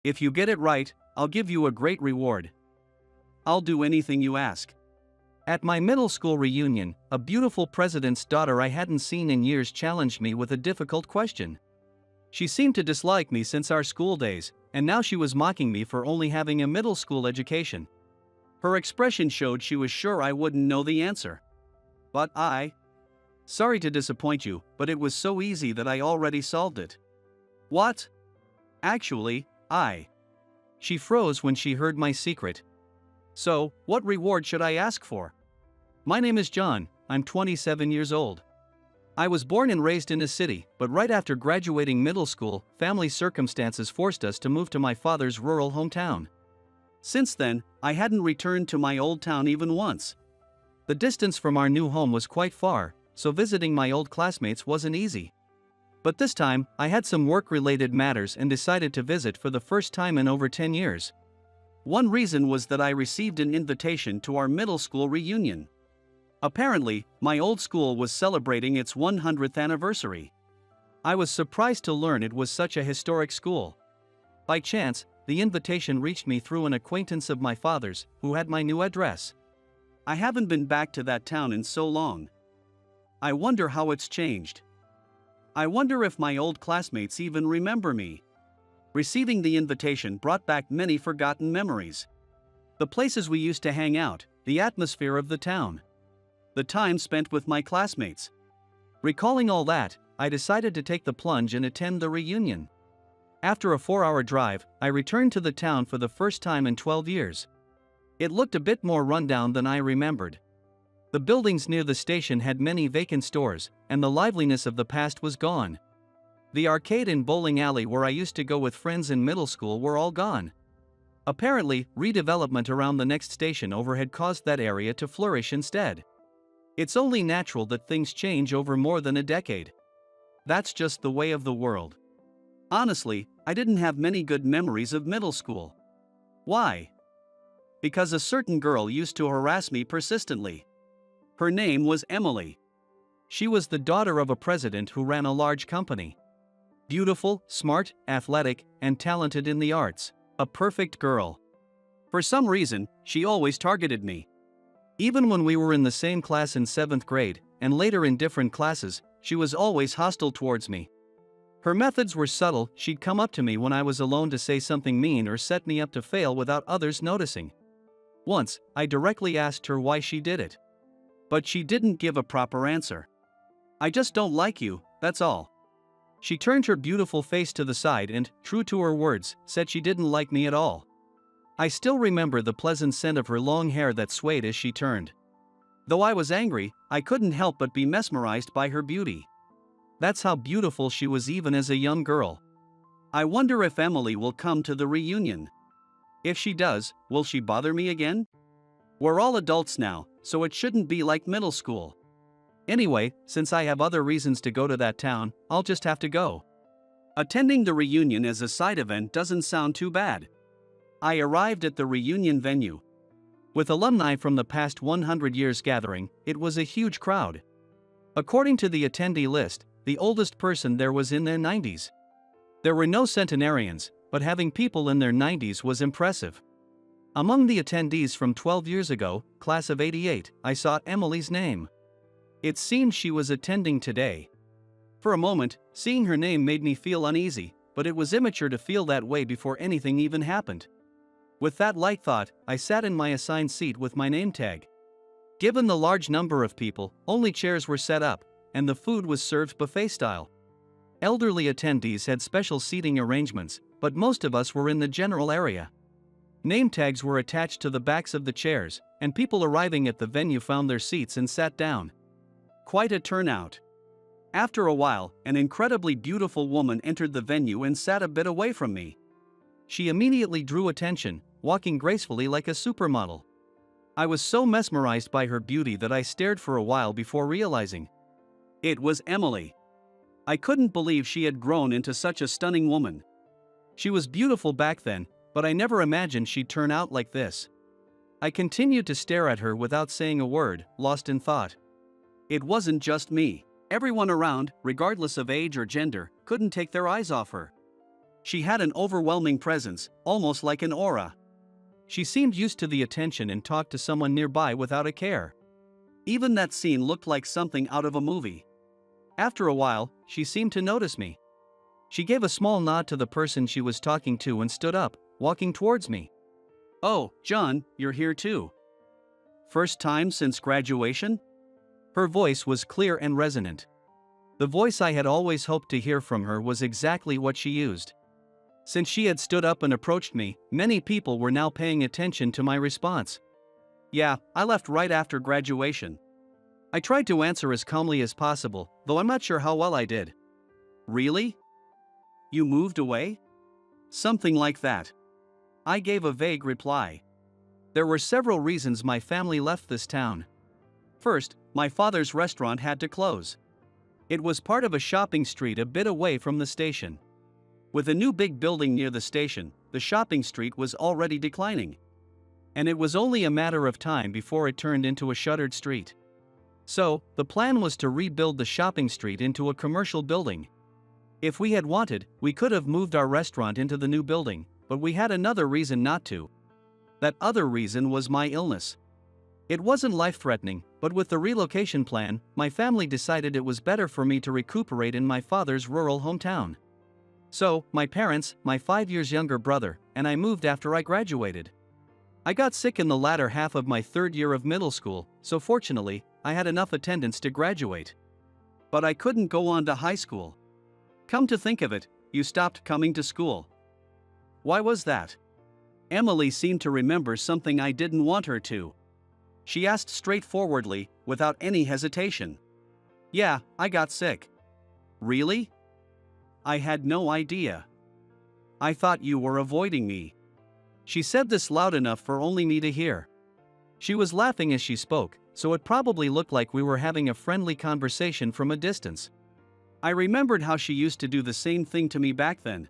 If you get it right, I'll give you a great reward. I'll do anything you ask. At my middle school reunion, a beautiful president's daughter I hadn't seen in years challenged me with a difficult question. She seemed to dislike me since our school days, and now she was mocking me for only having a middle school education. Her expression showed she was sure I wouldn't know the answer. But sorry to disappoint you, but it was so easy that I already solved it. What? Actually, She froze when she heard my secret. So, what reward should I ask for? My name is John, I'm 27 years old. I was born and raised in a city, but right after graduating middle school, family circumstances forced us to move to my father's rural hometown. Since then, I hadn't returned to my old town even once. The distance from our new home was quite far, so visiting my old classmates wasn't easy. But this time, I had some work-related matters and decided to visit for the first time in over 10 years. One reason was that I received an invitation to our middle school reunion. Apparently, my old school was celebrating its 100th anniversary. I was surprised to learn it was such a historic school. By chance, the invitation reached me through an acquaintance of my father's, who had my new address. I haven't been back to that town in so long. I wonder how it's changed. I wonder if my old classmates even remember me. Receiving the invitation brought back many forgotten memories. The places we used to hang out, the atmosphere of the town. The time spent with my classmates. Recalling all that, I decided to take the plunge and attend the reunion. After a 4-hour drive, I returned to the town for the first time in 12 years. It looked a bit more rundown than I remembered. The buildings near the station had many vacant stores, and the liveliness of the past was gone. The arcade and bowling alley where I used to go with friends in middle school were all gone. Apparently, redevelopment around the next station over had caused that area to flourish instead. It's only natural that things change over more than a decade. That's just the way of the world. Honestly, I didn't have many good memories of middle school. Why? Because a certain girl used to harass me persistently. Her name was Emily. She was the daughter of a president who ran a large company. Beautiful, smart, athletic, and talented in the arts. A perfect girl. For some reason, she always targeted me. Even when we were in the same class in 7th grade, and later in different classes, she was always hostile towards me. Her methods were subtle. She'd come up to me when I was alone to say something mean or set me up to fail without others noticing. Once, I directly asked her why she did it. But she didn't give a proper answer. I just don't like you, that's all. She turned her beautiful face to the side and, true to her words, said she didn't like me at all. I still remember the pleasant scent of her long hair that swayed as she turned. Though I was angry, I couldn't help but be mesmerized by her beauty. That's how beautiful she was even as a young girl. I wonder if Emily will come to the reunion. If she does, will she bother me again? We're all adults now, so it shouldn't be like middle school. Anyway, since I have other reasons to go to that town, I'll just have to go. Attending the reunion as a side event doesn't sound too bad. I arrived at the reunion venue. With alumni from the past 100 years gathering, it was a huge crowd. According to the attendee list, the oldest person there was in their 90s. There were no centenarians, but having people in their 90s was impressive. Among the attendees from 12 years ago, class of '88, I saw Emily's name. It seemed she was attending today. For a moment, seeing her name made me feel uneasy, but it was immature to feel that way before anything even happened. With that light thought, I sat in my assigned seat with my name tag. Given the large number of people, only chairs were set up, and the food was served buffet style. Elderly attendees had special seating arrangements, but most of us were in the general area. Name tags were attached to the backs of the chairs, and people arriving at the venue found their seats and sat down. Quite a turnout. After a while, an incredibly beautiful woman entered the venue and sat a bit away from me. She immediately drew attention, walking gracefully like a supermodel. I was so mesmerized by her beauty that I stared for a while before realizing it was Emily. I couldn't believe she had grown into such a stunning woman. She was beautiful back then, but I never imagined she'd turn out like this. I continued to stare at her without saying a word, lost in thought. It wasn't just me. Everyone around, regardless of age or gender, couldn't take their eyes off her. She had an overwhelming presence, almost like an aura. She seemed used to the attention and talked to someone nearby without a care. Even that scene looked like something out of a movie. After a while, she seemed to notice me. She gave a small nod to the person she was talking to and stood up, walking towards me. "Oh, John, you're here too. First time since graduation?" Her voice was clear and resonant. The voice I had always hoped to hear from her was exactly what she used. Since she had stood up and approached me, many people were now paying attention to my response. "Yeah, I left right after graduation." I tried to answer as calmly as possible, though I'm not sure how well I did. "Really? You moved away?" "Something like that." I gave a vague reply. There were several reasons my family left this town. First, my father's restaurant had to close. It was part of a shopping street a bit away from the station. With a new big building near the station, the shopping street was already declining. And it was only a matter of time before it turned into a shuttered street. So, the plan was to rebuild the shopping street into a commercial building. If we had wanted, we could have moved our restaurant into the new building, but we had another reason not to. That other reason was my illness. It wasn't life-threatening, but with the relocation plan, my family decided it was better for me to recuperate in my father's rural hometown. So, my parents, my 5 years younger brother, and I moved after I graduated. I got sick in the latter half of my third year of middle school, so fortunately, I had enough attendance to graduate. But I couldn't go on to high school. Come to think of it, you stopped coming to school. Why was that? Emily seemed to remember something I didn't want her to. She asked straightforwardly, without any hesitation. "Yeah, I got sick." "Really?" I had no idea. "I thought you were avoiding me." She said this loud enough for only me to hear. She was laughing as she spoke, so it probably looked like we were having a friendly conversation from a distance. I remembered how she used to do the same thing to me back then.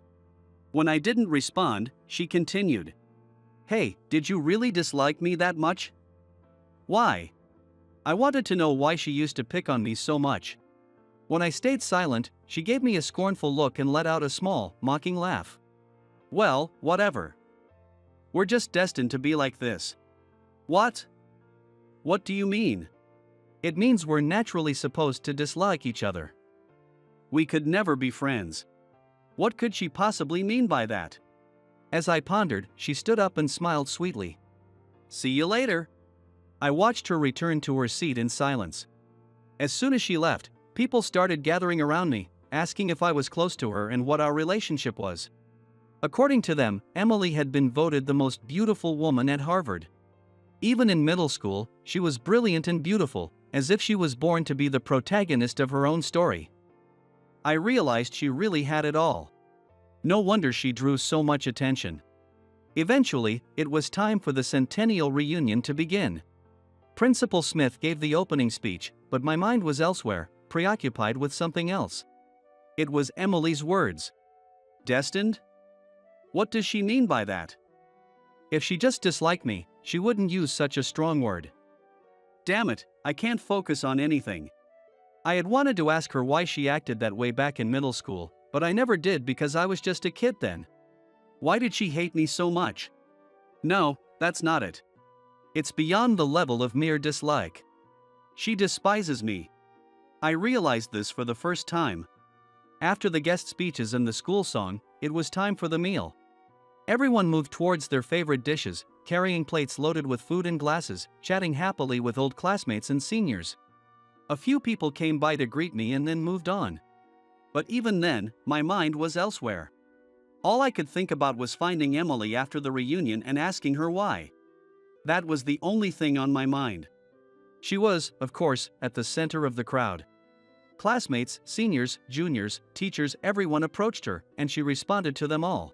When I didn't respond, she continued. "Hey, did you really dislike me that much?" "Why?" I wanted to know why she used to pick on me so much. When I stayed silent, she gave me a scornful look and let out a small, mocking laugh. "Well, whatever. We're just destined to be like this." "What?" "What do you mean?" "It means we're naturally supposed to dislike each other. We could never be friends." What could she possibly mean by that? As I pondered, she stood up and smiled sweetly. "See you later." I watched her return to her seat in silence. As soon as she left, people started gathering around me, asking if I was close to her and what our relationship was. According to them, Emily had been voted the most beautiful woman at Harvard. Even in middle school, she was brilliant and beautiful, as if she was born to be the protagonist of her own story. I realized she really had it all. No wonder she drew so much attention. Eventually, it was time for the centennial reunion to begin. Principal Smith gave the opening speech, but my mind was elsewhere, preoccupied with something else. It was Emily's words. Destined? What does she mean by that? If she just disliked me, she wouldn't use such a strong word. Damn it, I can't focus on anything. I had wanted to ask her why she acted that way back in middle school, but I never did because I was just a kid then. Why did she hate me so much? No, that's not it. It's beyond the level of mere dislike. She despises me. I realized this for the first time. After the guest speeches and the school song, it was time for the meal. Everyone moved towards their favorite dishes, carrying plates loaded with food and glasses, chatting happily with old classmates and seniors. A few people came by to greet me and then moved on. But even then, my mind was elsewhere. All I could think about was finding Emily after the reunion and asking her why. That was the only thing on my mind. She was, of course, at the center of the crowd. Classmates, seniors, juniors, teachers, everyone approached her, and she responded to them all.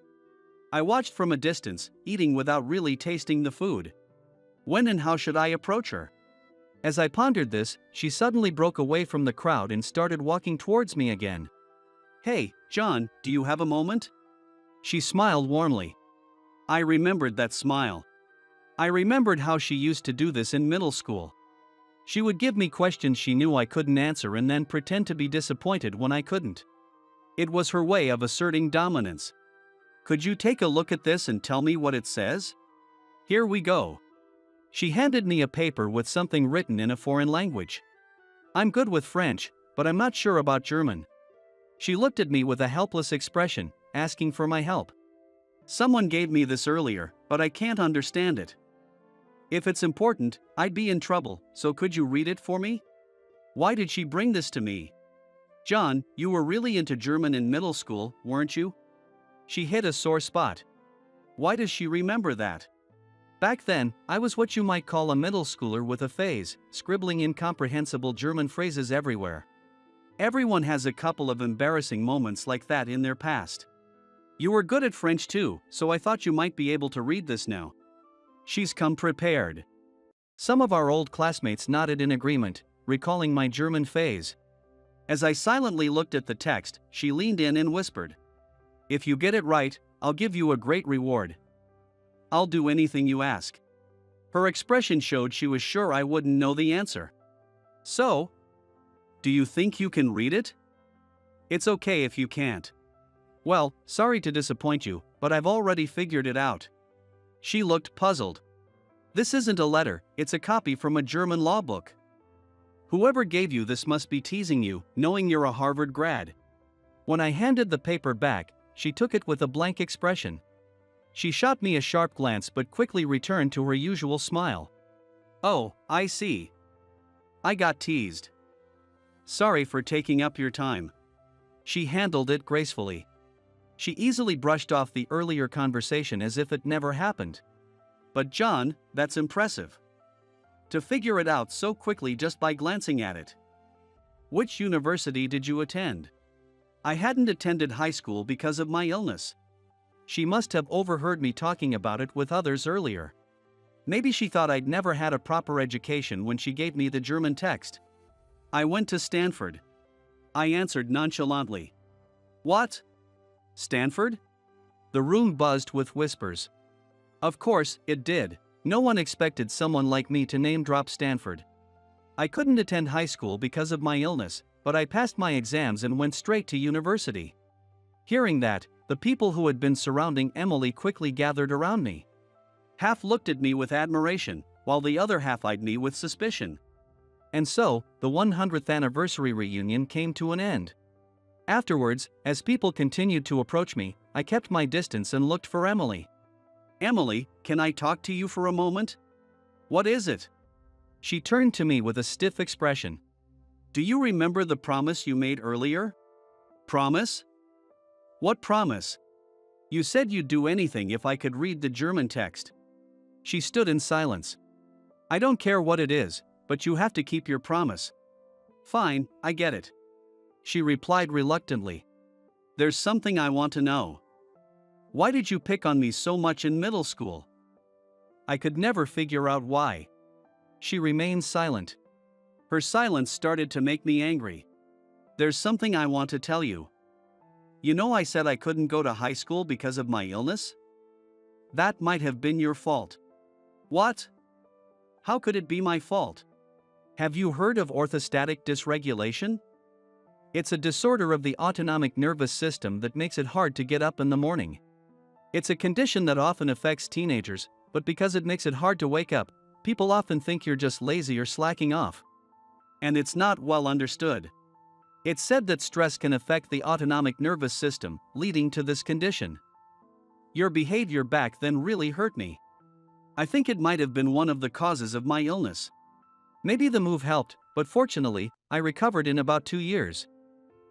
I watched from a distance, eating without really tasting the food. When and how should I approach her? As I pondered this, she suddenly broke away from the crowd and started walking towards me again. Hey, John, do you have a moment? She smiled warmly. I remembered that smile. I remembered how she used to do this in middle school. She would give me questions she knew I couldn't answer and then pretend to be disappointed when I couldn't. It was her way of asserting dominance. Could you take a look at this and tell me what it says? Here we go. She handed me a paper with something written in a foreign language. I'm good with French, but I'm not sure about German. She looked at me with a helpless expression, asking for my help. Someone gave me this earlier, but I can't understand it. If it's important, I'd be in trouble, so could you read it for me? Why did she bring this to me? John, you were really into German in middle school, weren't you? She hit a sore spot. Why does she remember that? Back then, I was what you might call a middle schooler with a phase, scribbling incomprehensible German phrases everywhere. Everyone has a couple of embarrassing moments like that in their past. You were good at French too, so I thought you might be able to read this now. She's come prepared. Some of our old classmates nodded in agreement, recalling my German phase. As I silently looked at the text, she leaned in and whispered, "If you get it right, I'll give you a great reward. I'll do anything you ask." Her expression showed she was sure I wouldn't know the answer. So, do you think you can read it? It's okay if you can't. Well, sorry to disappoint you, but I've already figured it out. She looked puzzled. This isn't a letter, it's a copy from a German law book. Whoever gave you this must be teasing you, knowing you're a Harvard grad. When I handed the paper back, she took it with a blank expression. She shot me a sharp glance but quickly returned to her usual smile. Oh, I see. I got teased. Sorry for taking up your time. She handled it gracefully. She easily brushed off the earlier conversation as if it never happened. But John, that's impressive. To figure it out so quickly just by glancing at it. Which university did you attend? I hadn't attended high school because of my illness. She must have overheard me talking about it with others earlier. Maybe she thought I'd never had a proper education when she gave me the German text. I went to Stanford. I answered nonchalantly. What? Stanford? The room buzzed with whispers. Of course, it did. No one expected someone like me to name-drop Stanford. I couldn't attend high school because of my illness, but I passed my exams and went straight to university. Hearing that, the people who had been surrounding Emily quickly gathered around me. Half looked at me with admiration, while the other half eyed me with suspicion. And so, the 100th anniversary reunion came to an end. Afterwards, as people continued to approach me, I kept my distance and looked for Emily. Emily, can I talk to you for a moment? What is it? She turned to me with a stiff expression. Do you remember the promise you made earlier? Promise? What promise? You said you'd do anything if I could read the German text. She stood in silence. I don't care what it is, but you have to keep your promise. Fine, I get it. She replied reluctantly. There's something I want to know. Why did you pick on me so much in middle school? I could never figure out why. She remained silent. Her silence started to make me angry. There's something I want to tell you. You know I said I couldn't go to high school because of my illness? That might have been your fault. What? How could it be my fault? Have you heard of orthostatic dysregulation? It's a disorder of the autonomic nervous system that makes it hard to get up in the morning. It's a condition that often affects teenagers, but because it makes it hard to wake up, people often think you're just lazy or slacking off. And it's not well understood. It's said that stress can affect the autonomic nervous system, leading to this condition. Your behavior back then really hurt me. I think it might have been one of the causes of my illness. Maybe the move helped, but fortunately, I recovered in about 2 years.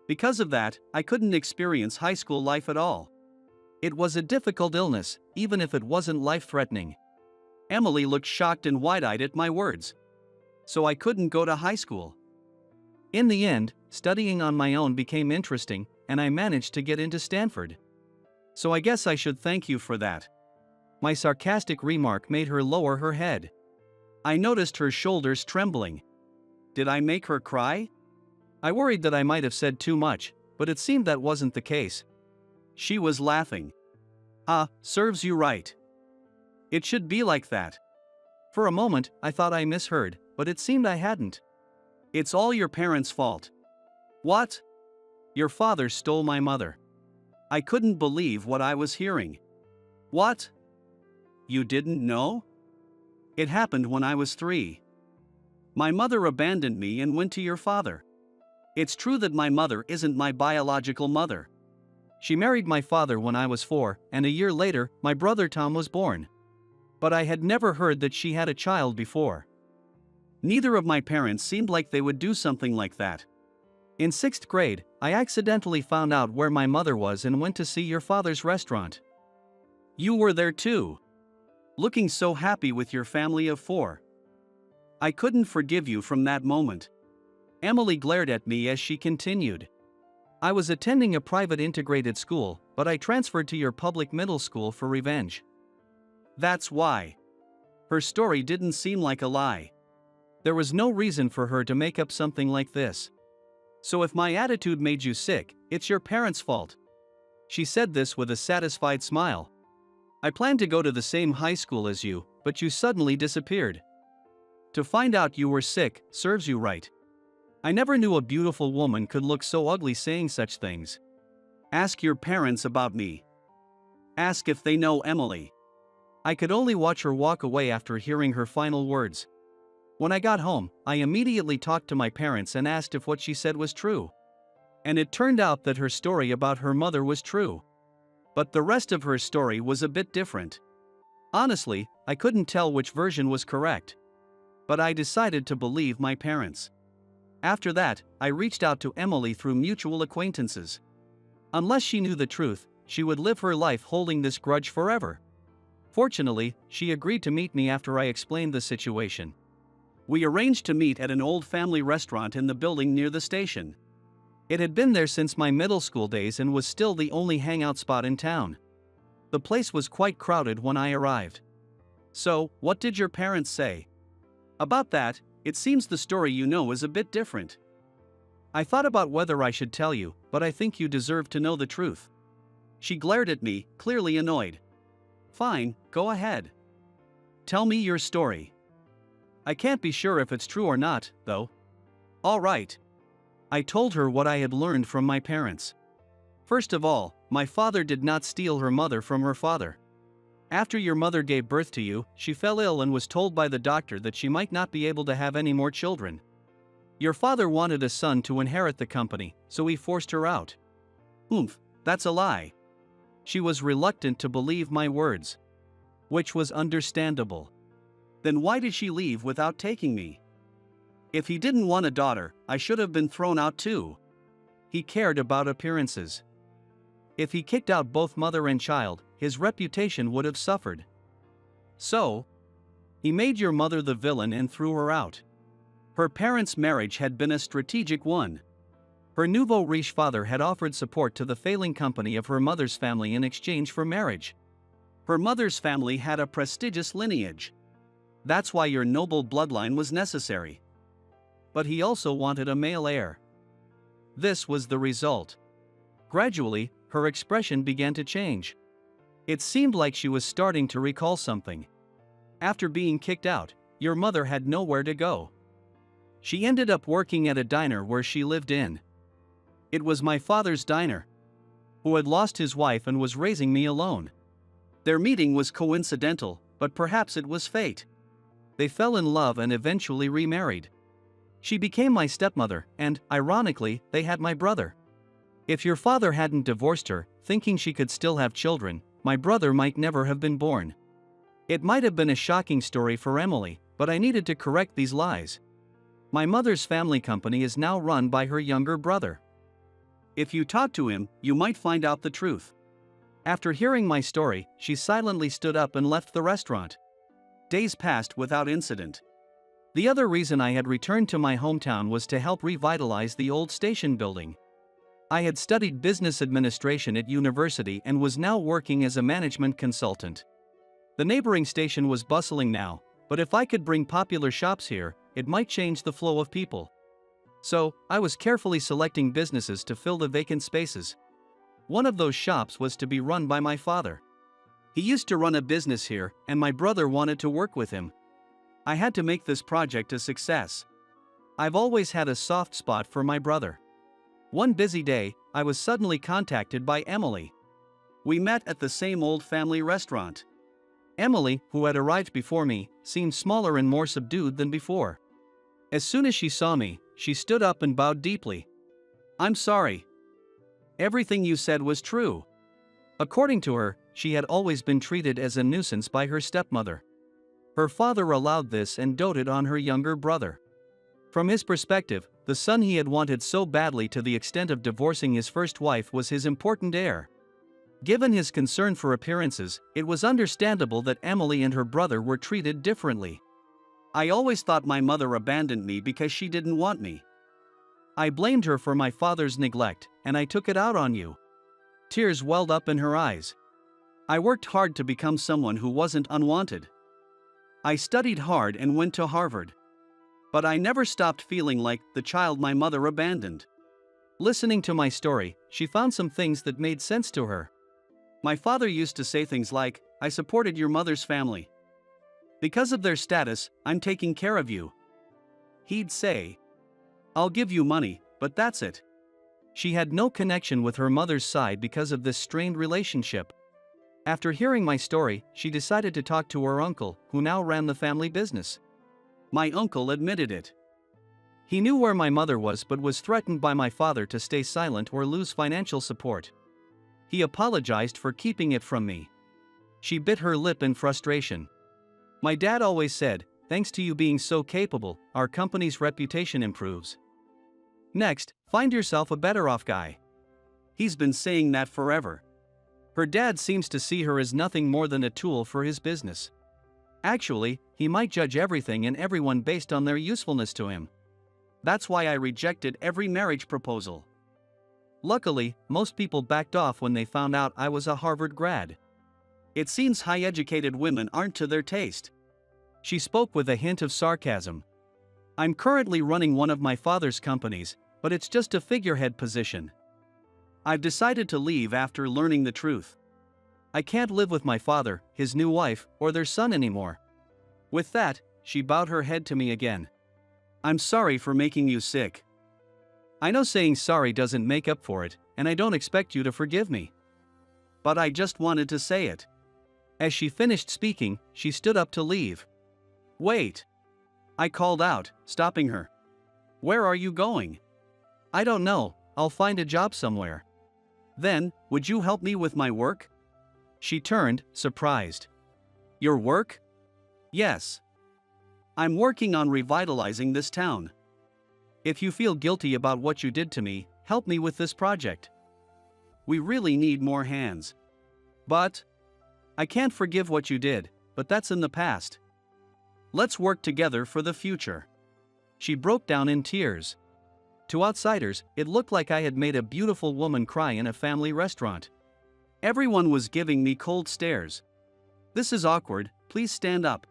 Because of that, I couldn't experience high school life at all. It was a difficult illness, even if it wasn't life-threatening. Emily looked shocked and wide-eyed at my words. So I couldn't go to high school. In the end, studying on my own became interesting, and I managed to get into Stanford. So I guess I should thank you for that. My sarcastic remark made her lower her head. I noticed her shoulders trembling. Did I make her cry? I worried that I might have said too much, but it seemed that wasn't the case. She was laughing. Ah, serves you right. It should be like that. For a moment, I thought I misheard, but it seemed I hadn't. It's all your parents' fault. What? Your father stole my mother. I couldn't believe what I was hearing. What? You didn't know? It happened when I was 3. My mother abandoned me and went to your father. It's true that my mother isn't my biological mother. She married my father when I was 4, and a year later, my brother Tom was born. But I had never heard that she had a child before. Neither of my parents seemed like they would do something like that. In 6th grade, I accidentally found out where my mother was and went to see your father's restaurant. You were there too. Looking so happy with your family of 4. I couldn't forgive you from that moment. Emily glared at me as she continued. I was attending a private integrated school, but I transferred to your public middle school for revenge. That's why. Her story didn't seem like a lie. There was no reason for her to make up something like this. So if my attitude made you sick, it's your parents' fault. She said this with a satisfied smile. I planned to go to the same high school as you, but you suddenly disappeared. To find out you were sick serves you right. I never knew a beautiful woman could look so ugly saying such things. Ask your parents about me. Ask if they know Emily. I could only watch her walk away after hearing her final words. When I got home, I immediately talked to my parents and asked if what she said was true. And it turned out that her story about her mother was true. But the rest of her story was a bit different. Honestly, I couldn't tell which version was correct. But I decided to believe my parents. After that, I reached out to Emily through mutual acquaintances. Unless she knew the truth, she would live her life holding this grudge forever. Fortunately, she agreed to meet me after I explained the situation. We arranged to meet at an old family restaurant in the building near the station. It had been there since my middle school days and was still the only hangout spot in town. The place was quite crowded when I arrived. So, what did your parents say? About that, it seems the story you know is a bit different. I thought about whether I should tell you, but I think you deserve to know the truth. She glared at me, clearly annoyed. Fine, go ahead. Tell me your story. I can't be sure if it's true or not, though. All right. I told her what I had learned from my parents. First of all, my father did not steal her mother from her father. After your mother gave birth to you, she fell ill and was told by the doctor that she might not be able to have any more children. Your father wanted a son to inherit the company, so he forced her out. Oomph, that's a lie. She was reluctant to believe my words. Which was understandable. Then why did she leave without taking me? If he didn't want a daughter, I should have been thrown out too. He cared about appearances. If he kicked out both mother and child, his reputation would have suffered. So, he made your mother the villain and threw her out. Her parents' marriage had been a strategic one. Her nouveau riche father had offered support to the failing company of her mother's family in exchange for marriage. Her mother's family had a prestigious lineage. That's why your noble bloodline was necessary. But he also wanted a male heir. This was the result. Gradually, her expression began to change. It seemed like she was starting to recall something. After being kicked out, your mother had nowhere to go. She ended up working at a diner where she lived in. It was my father's diner, who had lost his wife and was raising me alone. Their meeting was coincidental, but perhaps it was fate. They fell in love and eventually remarried. She became my stepmother, and, ironically, they had my brother. If your father hadn't divorced her, thinking she could still have children, my brother might never have been born. It might have been a shocking story for Emily, but I needed to correct these lies. My mother's family company is now run by her younger brother. If you talk to him, you might find out the truth. After hearing my story, she silently stood up and left the restaurant. Days passed without incident. The other reason I had returned to my hometown was to help revitalize the old station building. I had studied business administration at university and was now working as a management consultant. The neighboring station was bustling now, but if I could bring popular shops here, it might change the flow of people. So, I was carefully selecting businesses to fill the vacant spaces. One of those shops was to be run by my father. He used to run a business here, and my brother wanted to work with him. I had to make this project a success. I've always had a soft spot for my brother. One busy day, I was suddenly contacted by Emily. We met at the same old family restaurant. Emily, who had arrived before me, seemed smaller and more subdued than before. As soon as she saw me, she stood up and bowed deeply. "I'm sorry. Everything you said was true." According to her, she had always been treated as a nuisance by her stepmother. Her father allowed this and doted on her younger brother. From his perspective, the son he had wanted so badly to the extent of divorcing his first wife was his important heir. Given his concern for appearances, it was understandable that Emily and her brother were treated differently. "I always thought my mother abandoned me because she didn't want me. I blamed her for my father's neglect, and I took it out on you." Tears welled up in her eyes. "I worked hard to become someone who wasn't unwanted. I studied hard and went to Harvard. But I never stopped feeling like the child my mother abandoned." Listening to my story, she found some things that made sense to her. "My father used to say things like, 'I supported your mother's family. Because of their status, I'm taking care of you.' He'd say, 'I'll give you money, but that's it.'" She had no connection with her mother's side because of this strained relationship. After hearing my story, she decided to talk to her uncle, who now ran the family business. My uncle admitted it. He knew where my mother was but was threatened by my father to stay silent or lose financial support. He apologized for keeping it from me. She bit her lip in frustration. "My dad always said, 'Thanks to you being so capable, our company's reputation improves. Next, find yourself a better off guy.' He's been saying that forever." Her dad seems to see her as nothing more than a tool for his business. Actually, he might judge everything and everyone based on their usefulness to him. That's why I rejected every marriage proposal. Luckily, most people backed off when they found out I was a Harvard grad. It seems high-educated women aren't to their taste. She spoke with a hint of sarcasm. "I'm currently running one of my father's companies, but it's just a figurehead position. I've decided to leave after learning the truth. I can't live with my father, his new wife, or their son anymore." With that, she bowed her head to me again. "I'm sorry for making you sick. I know saying sorry doesn't make up for it, and I don't expect you to forgive me. But I just wanted to say it." As she finished speaking, she stood up to leave. "Wait," I called out, stopping her. "Where are you going?" "I don't know, I'll find a job somewhere." "Then, would you help me with my work?" She turned, surprised. "Your work?" "Yes. I'm working on revitalizing this town. If you feel guilty about what you did to me, help me with this project. We really need more hands." "But I can't forgive what you did, but that's in the past. Let's work together for the future." She broke down in tears. To outsiders, it looked like I had made a beautiful woman cry in a family restaurant. Everyone was giving me cold stares. "This is awkward, please stand up."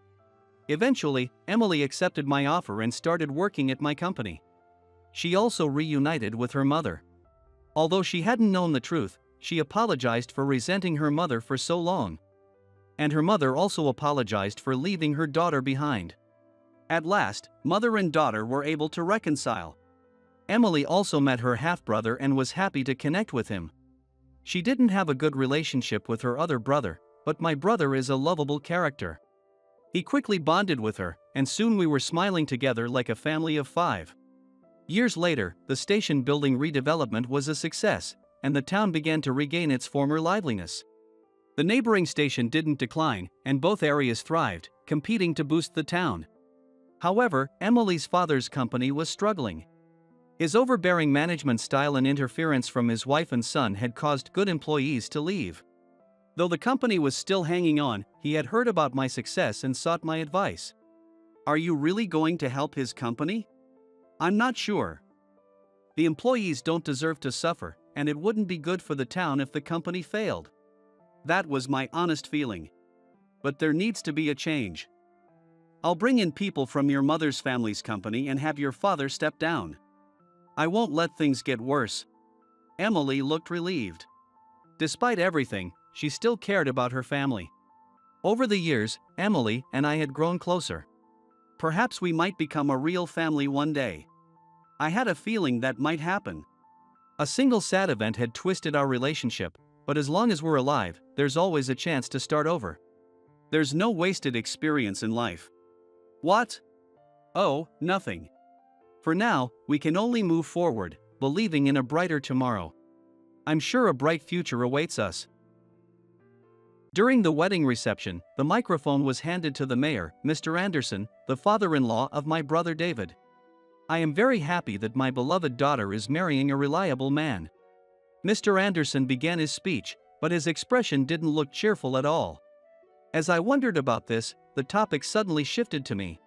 Eventually, Emily accepted my offer and started working at my company. She also reunited with her mother. Although she hadn't known the truth, she apologized for resenting her mother for so long. And her mother also apologized for leaving her daughter behind. At last, mother and daughter were able to reconcile. Emily also met her half-brother and was happy to connect with him. She didn't have a good relationship with her other brother, but my brother is a lovable character. He quickly bonded with her, and soon we were smiling together like a family of 5. Years later, the station building redevelopment was a success, and the town began to regain its former liveliness. The neighboring station didn't decline, and both areas thrived, competing to boost the town. However, Emily's father's company was struggling. His overbearing management style and interference from his wife and son had caused good employees to leave. Though the company was still hanging on, he had heard about my success and sought my advice. "Are you really going to help his company?" "I'm not sure. The employees don't deserve to suffer, and it wouldn't be good for the town if the company failed." That was my honest feeling. "But there needs to be a change. I'll bring in people from your mother's family's company and have your father step down. I won't let things get worse." Emily looked relieved. Despite everything, she still cared about her family. Over the years, Emily and I had grown closer. Perhaps we might become a real family one day. I had a feeling that might happen. A single sad event had twisted our relationship, but as long as we're alive, there's always a chance to start over. There's no wasted experience in life. What? Oh, nothing. For now, we can only move forward, believing in a brighter tomorrow. I'm sure a bright future awaits us. During the wedding reception, the microphone was handed to the mayor, Mr. Anderson, the father-in-law of my brother David. I am very happy that my beloved daughter is marrying a reliable man. Mr. Anderson began his speech, but his expression didn't look cheerful at all. As I wondered about this, the topic suddenly shifted to me.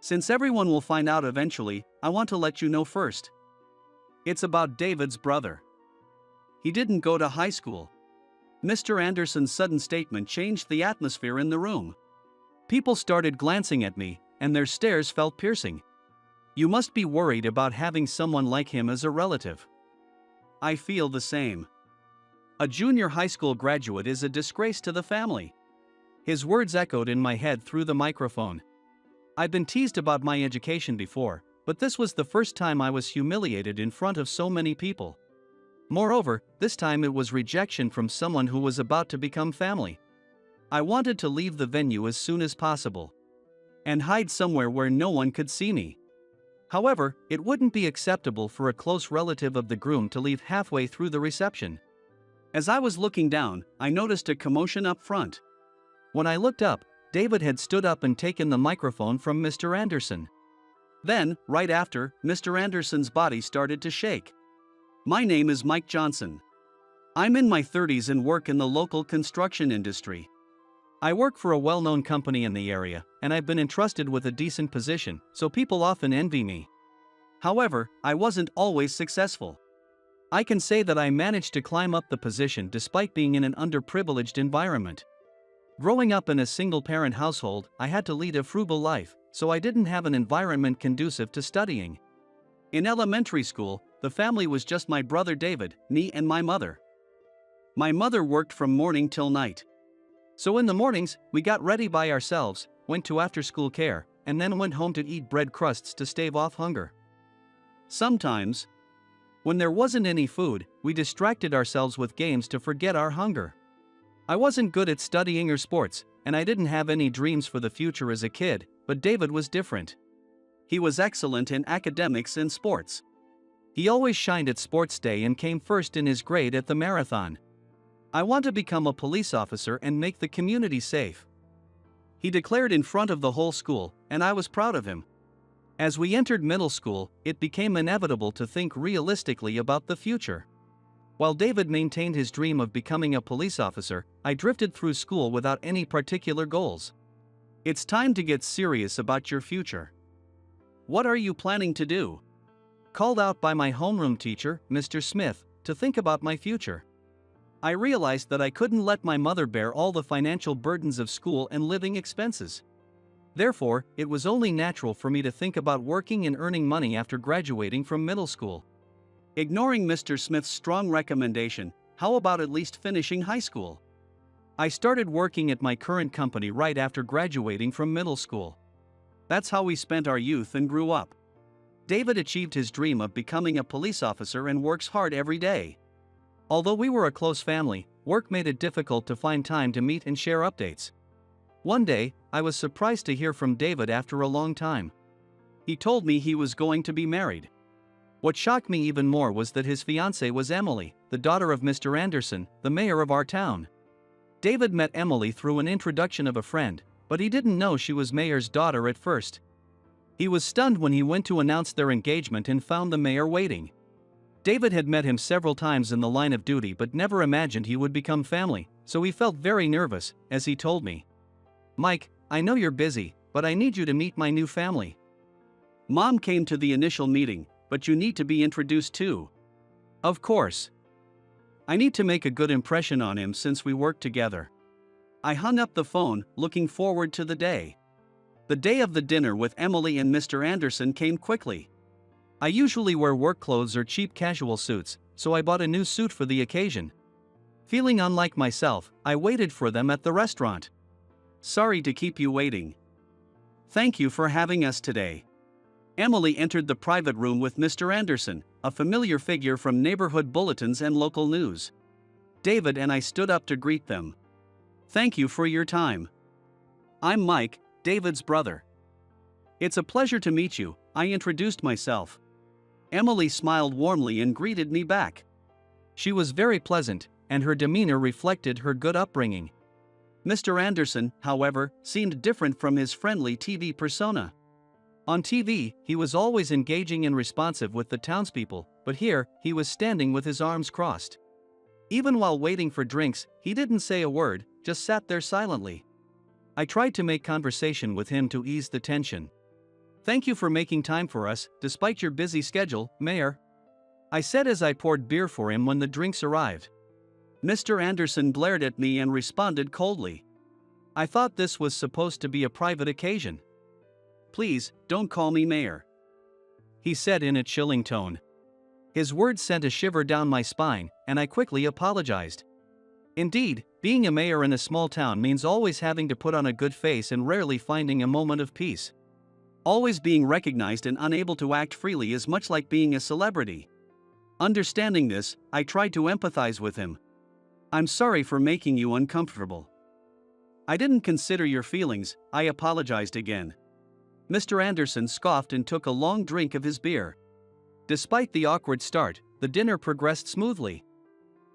Since everyone will find out eventually, I want to let you know first. It's about David's brother. He didn't go to high school. Mr. Anderson's sudden statement changed the atmosphere in the room. People started glancing at me, and their stares felt piercing. You must be worried about having someone like him as a relative. I feel the same. A junior high school graduate is a disgrace to the family. His words echoed in my head through the microphone. I've been teased about my education before, but this was the first time I was humiliated in front of so many people. Moreover, this time it was rejection from someone who was about to become family. I wanted to leave the venue as soon as possible and hide somewhere where no one could see me. However, it wouldn't be acceptable for a close relative of the groom to leave halfway through the reception. As I was looking down, I noticed a commotion up front. When I looked up, David had stood up and taken the microphone from Mr. Anderson. Then, right after, Mr. Anderson's body started to shake. My name is Mike Johnson. I'm in my 30s and work in the local construction industry. I work for a well-known company in the area, and I've been entrusted with a decent position, so people often envy me. However, I wasn't always successful. I can say that I managed to climb up the position despite being in an underprivileged environment. Growing up in a single-parent household, I had to lead a frugal life, so I didn't have an environment conducive to studying. In elementary school, the family was just my brother David, me and my mother. My mother worked from morning till night. So in the mornings, we got ready by ourselves, went to after-school care, and then went home to eat bread crusts to stave off hunger. Sometimes, when there wasn't any food, we distracted ourselves with games to forget our hunger. I wasn't good at studying or sports, and I didn't have any dreams for the future as a kid, but David was different. He was excellent in academics and sports. He always shined at sports day and came first in his grade at the marathon. I want to become a police officer and make the community safe. He declared in front of the whole school, and I was proud of him. As we entered middle school, it became inevitable to think realistically about the future. While David maintained his dream of becoming a police officer, I drifted through school without any particular goals. It's time to get serious about your future. What are you planning to do? Called out by my homeroom teacher, Mr. Smith, to think about my future. I realized that I couldn't let my mother bear all the financial burdens of school and living expenses. Therefore, it was only natural for me to think about working and earning money after graduating from middle school. Ignoring Mr. Smith's strong recommendation, how about at least finishing high school? I started working at my current company right after graduating from middle school. That's how we spent our youth and grew up. David achieved his dream of becoming a police officer and works hard every day. Although we were a close family, work made it difficult to find time to meet and share updates. One day, I was surprised to hear from David after a long time. He told me he was going to be married. What shocked me even more was that his fiancée was Emily, the daughter of Mr. Anderson, the mayor of our town. David met Emily through an introduction of a friend, but he didn't know she was mayor's daughter at first. He was stunned when he went to announce their engagement and found the mayor waiting. David had met him several times in the line of duty but never imagined he would become family, so he felt very nervous, as he told me. "Mike, I know you're busy, but I need you to meet my new family. Mom came to the initial meeting, but you need to be introduced too." "Of course. I need to make a good impression on him since we work together." I hung up the phone, looking forward to the day. The day of the dinner with Emily and Mr. Anderson came quickly. I usually wear work clothes or cheap casual suits, so I bought a new suit for the occasion. Feeling unlike myself, I waited for them at the restaurant. "Sorry to keep you waiting. Thank you for having us today." Emily entered the private room with Mr. Anderson, a familiar figure from neighborhood bulletins and local news. David and I stood up to greet them. "Thank you for your time. I'm Mike, David's brother." "It's a pleasure to meet you," I introduced myself. Emily smiled warmly and greeted me back. She was very pleasant, and her demeanor reflected her good upbringing. Mr. Anderson, however, seemed different from his friendly TV persona. On TV, he was always engaging and responsive with the townspeople, but here, he was standing with his arms crossed. Even while waiting for drinks, he didn't say a word, just sat there silently. I tried to make conversation with him to ease the tension. "Thank you for making time for us, despite your busy schedule, Mayor," I said as I poured beer for him when the drinks arrived. Mr. Anderson glared at me and responded coldly. "I thought this was supposed to be a private occasion." "Please, don't call me Mayor," he said in a chilling tone. His words sent a shiver down my spine, and I quickly apologized. Indeed, being a mayor in a small town means always having to put on a good face and rarely finding a moment of peace. Always being recognized and unable to act freely is much like being a celebrity. Understanding this, I tried to empathize with him. "I'm sorry for making you uncomfortable. I didn't consider your feelings," I apologized again. Mr. Anderson scoffed and took a long drink of his beer. Despite the awkward start, the dinner progressed smoothly.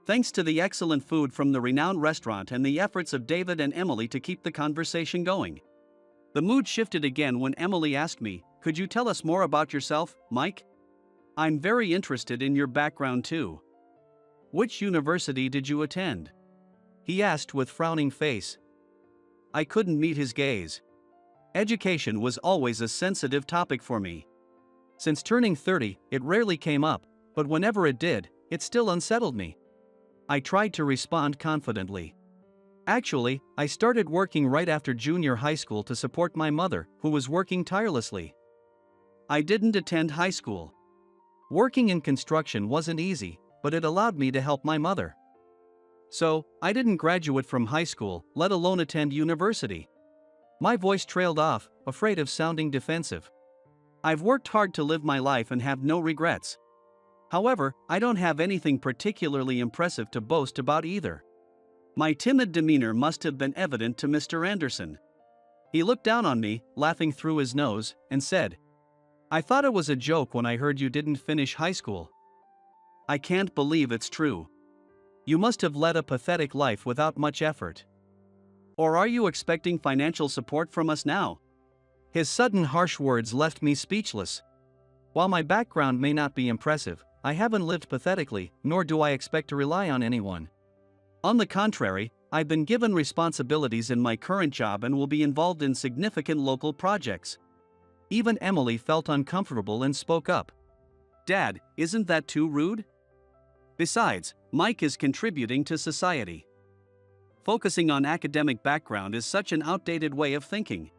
Thanks to the excellent food from the renowned restaurant and the efforts of David and Emily to keep the conversation going. The mood shifted again when Emily asked me, "Could you tell us more about yourself, Mike? I'm very interested in your background too. Which university did you attend?" he asked with frowning face. I couldn't meet his gaze. Education was always a sensitive topic for me. Since turning 30, it rarely came up, but whenever it did, it still unsettled me. I tried to respond confidently. "Actually, I started working right after junior high school to support my mother, who was working tirelessly. I didn't attend high school. Working in construction wasn't easy, but it allowed me to help my mother. So, I didn't graduate from high school, let alone attend university." My voice trailed off, afraid of sounding defensive. "I've worked hard to live my life and have no regrets. However, I don't have anything particularly impressive to boast about either." My timid demeanor must have been evident to Mr. Anderson. He looked down on me, laughing through his nose, and said, "I thought it was a joke when I heard you didn't finish high school. I can't believe it's true. You must have led a pathetic life without much effort. Or are you expecting financial support from us now?" His sudden harsh words left me speechless. While my background may not be impressive, I haven't lived pathetically, nor do I expect to rely on anyone. On the contrary, I've been given responsibilities in my current job and will be involved in significant local projects. Even Emily felt uncomfortable and spoke up. "Dad, isn't that too rude? Besides, Mike is contributing to society. Focusing on academic background is such an outdated way of thinking."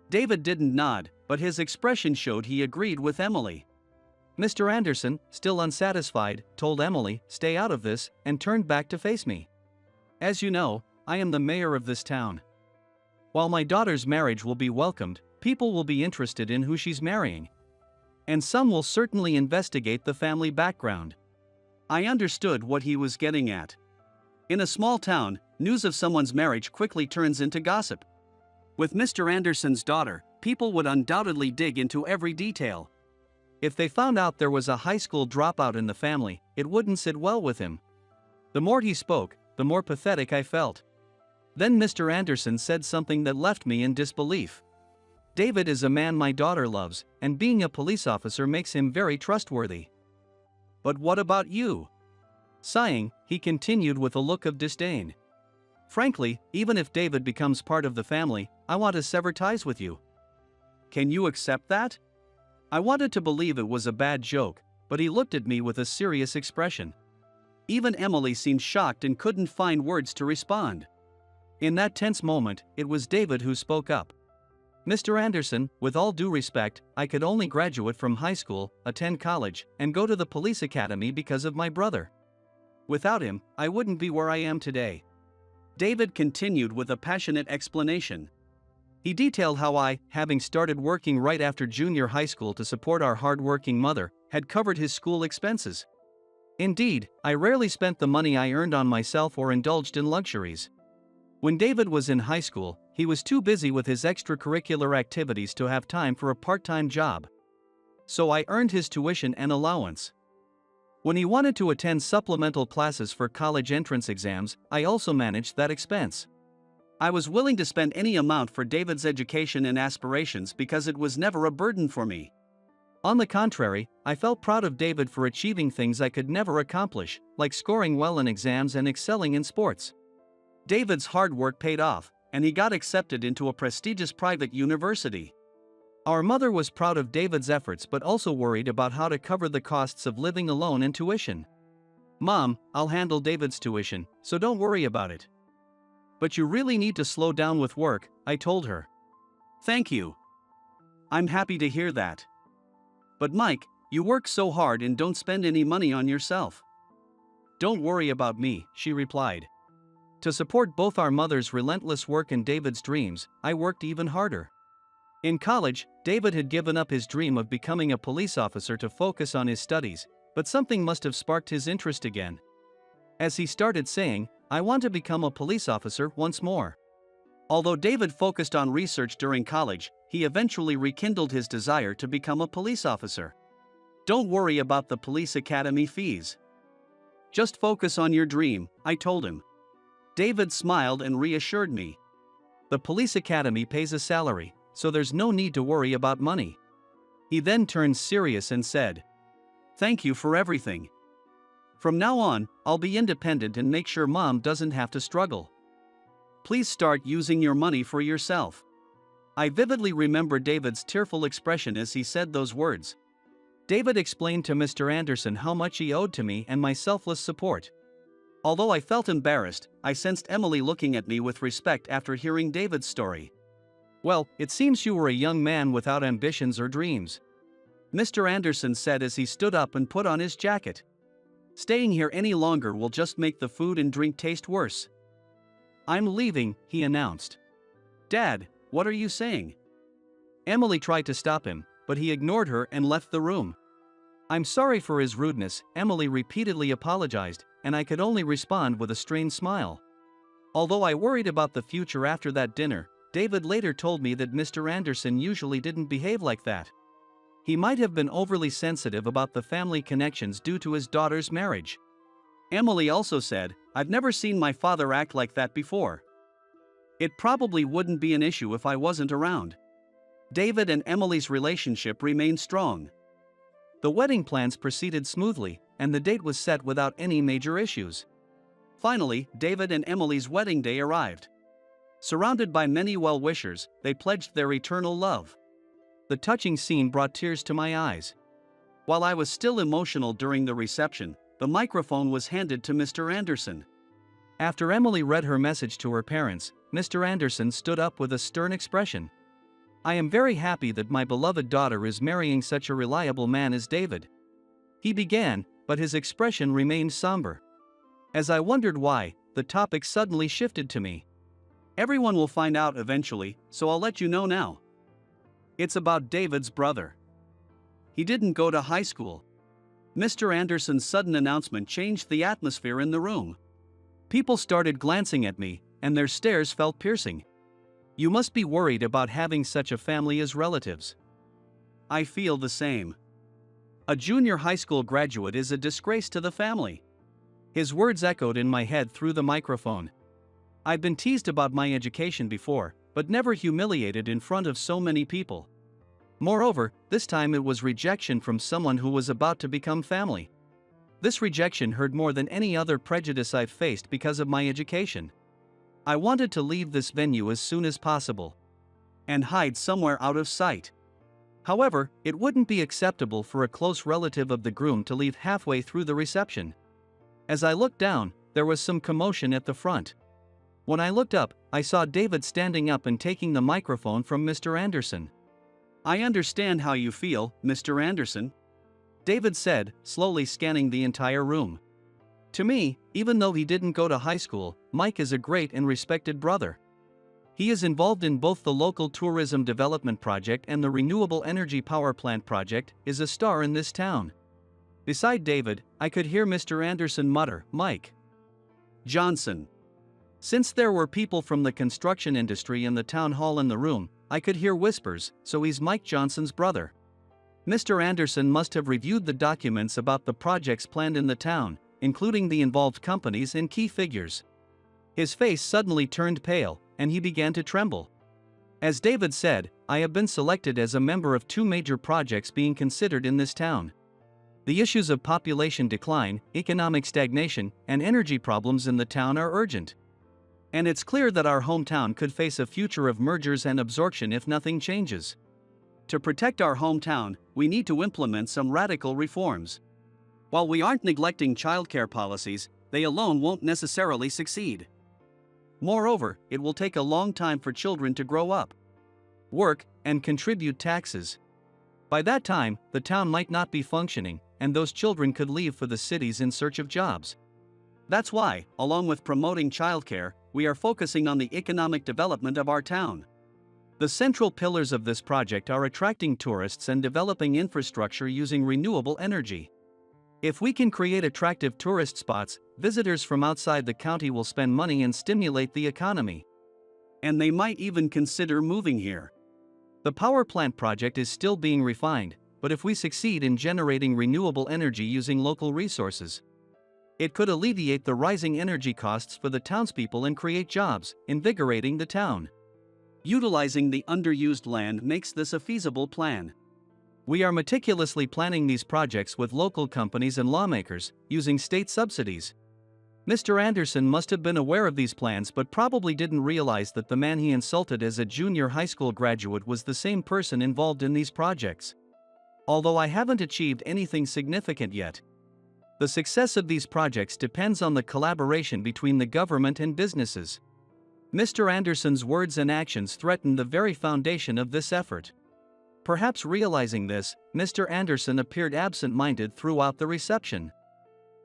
David didn't nod, but his expression showed he agreed with Emily. Mr. Anderson, still unsatisfied, told Emily, "Stay out of this," and turned back to face me. "As you know, I am the mayor of this town. While my daughter's marriage will be welcomed, people will be interested in who she's marrying. And some will certainly investigate the family background." I understood what he was getting at. In a small town, news of someone's marriage quickly turns into gossip. With Mr. Anderson's daughter, people would undoubtedly dig into every detail. If they found out there was a high school dropout in the family, it wouldn't sit well with him. The more he spoke, the more pathetic I felt. Then Mr. Anderson said something that left me in disbelief. "David is a man my daughter loves, and being a police officer makes him very trustworthy. But what about you?" Sighing, he continued with a look of disdain. "Frankly, even if David becomes part of the family, I want to sever ties with you. Can you accept that?" I wanted to believe it was a bad joke, but he looked at me with a serious expression. Even Emily seemed shocked and couldn't find words to respond. In that tense moment, it was David who spoke up. "Mr. Anderson, with all due respect, I could only graduate from high school, attend college, and go to the police academy because of my brother. Without him, I wouldn't be where I am today." David continued with a passionate explanation. He detailed how I, having started working right after junior high school to support our hard-working mother, had covered his school expenses. Indeed, I rarely spent the money I earned on myself or indulged in luxuries. When David was in high school, he was too busy with his extracurricular activities to have time for a part-time job. So I earned his tuition and allowance. When he wanted to attend supplemental classes for college entrance exams, I also managed that expense. I was willing to spend any amount for David's education and aspirations because it was never a burden for me. On the contrary, I felt proud of David for achieving things I could never accomplish, like scoring well in exams and excelling in sports. David's hard work paid off, and he got accepted into a prestigious private university. Our mother was proud of David's efforts but also worried about how to cover the costs of living alone and tuition. "Mom, I'll handle David's tuition, so don't worry about it." "But you really need to slow down with work," I told her. "Thank you. I'm happy to hear that. But Mike, you work so hard and don't spend any money on yourself." "Don't worry about me," she replied. To support both our mother's relentless work and David's dreams, I worked even harder. In college, David had given up his dream of becoming a police officer to focus on his studies, but something must have sparked his interest again. As he started saying, "I want to become a police officer once more." Although David focused on research during college, he eventually rekindled his desire to become a police officer. "Don't worry about the police academy fees. Just focus on your dream," I told him. David smiled and reassured me. "The police academy pays a salary, so there's no need to worry about money." He then turned serious and said, "Thank you for everything. From now on, I'll be independent and make sure Mom doesn't have to struggle. Please start using your money for yourself." I vividly remember David's tearful expression as he said those words. David explained to Mr. Anderson how much he owed to me and my selfless support. Although I felt embarrassed, I sensed Emily looking at me with respect after hearing David's story. "Well, it seems you were a young man without ambitions or dreams," Mr. Anderson said as he stood up and put on his jacket. "Staying here any longer will just make the food and drink taste worse." "I'm leaving," he announced. "Dad, what are you saying?" Emily tried to stop him, but he ignored her and left the room. "I'm sorry for his rudeness," Emily repeatedly apologized, and I could only respond with a strained smile. Although I worried about the future after that dinner, David later told me that Mr. Anderson usually didn't behave like that. He might have been overly sensitive about the family connections due to his daughter's marriage. Emily also said, "I've never seen my father act like that before. It probably wouldn't be an issue if I wasn't around." David and Emily's relationship remained strong. The wedding plans proceeded smoothly, and the date was set without any major issues. Finally, David and Emily's wedding day arrived. Surrounded by many well-wishers, they pledged their eternal love. The touching scene brought tears to my eyes. While I was still emotional during the reception, the microphone was handed to Mr. Anderson. After Emily read her message to her parents, Mr. Anderson stood up with a stern expression. "I am very happy that my beloved daughter is marrying such a reliable man as David," he began, but his expression remained somber. As I wondered why, the topic suddenly shifted to me. "Everyone will find out eventually, so I'll let you know now. It's about David's brother. He didn't go to high school." Mr. Anderson's sudden announcement changed the atmosphere in the room. People started glancing at me, and their stares felt piercing. "You must be worried about having such a family as relatives." "I feel the same. A junior high school graduate is a disgrace to the family." His words echoed in my head through the microphone. I'd been teased about my education before, but never humiliated in front of so many people. Moreover, this time it was rejection from someone who was about to become family. This rejection hurt more than any other prejudice I've faced because of my education. I wanted to leave this venue as soon as possible and hide somewhere out of sight. However, it wouldn't be acceptable for a close relative of the groom to leave halfway through the reception. As I looked down, there was some commotion at the front. When I looked up, I saw David standing up and taking the microphone from Mr. Anderson. "I understand how you feel, Mr. Anderson," David said, slowly scanning the entire room. "To me, even though he didn't go to high school, Mike is a great and respected brother. He is involved in both the local tourism development project and the renewable energy power plant project, is a star in this town. Beside David, I could hear Mr. Anderson mutter, "Mike Johnson." Since there were people from the construction industry in the town hall in the room, I could hear whispers, "So he's Mike Johnson's brother." Mr. Anderson must have reviewed the documents about the projects planned in the town, including the involved companies and key figures. His face suddenly turned pale, and he began to tremble. As David said, I have been selected as a member of two major projects being considered in this town. The issues of population decline, economic stagnation, and energy problems in the town are urgent. And it's clear that our hometown could face a future of mergers and absorption if nothing changes. To protect our hometown, we need to implement some radical reforms. While we aren't neglecting childcare policies, they alone won't necessarily succeed. Moreover, it will take a long time for children to grow up, work, and contribute taxes. By that time, the town might not be functioning, and those children could leave for the cities in search of jobs. That's why, along with promoting childcare, we are focusing on the economic development of our town. The central pillars of this project are attracting tourists and developing infrastructure using renewable energy. If we can create attractive tourist spots, visitors from outside the county will spend money and stimulate the economy. And they might even consider moving here. The power plant project is still being refined, but if we succeed in generating renewable energy using local resources, it could alleviate the rising energy costs for the townspeople and create jobs, invigorating the town. Utilizing the underused land makes this a feasible plan. We are meticulously planning these projects with local companies and lawmakers, using state subsidies. Mr. Anderson must have been aware of these plans but probably didn't realize that the man he insulted as a junior high school graduate was the same person involved in these projects. Although I haven't achieved anything significant yet, the success of these projects depends on the collaboration between the government and businesses. Mr. Anderson's words and actions threaten the very foundation of this effort. Perhaps realizing this, Mr. Anderson appeared absent-minded throughout the reception.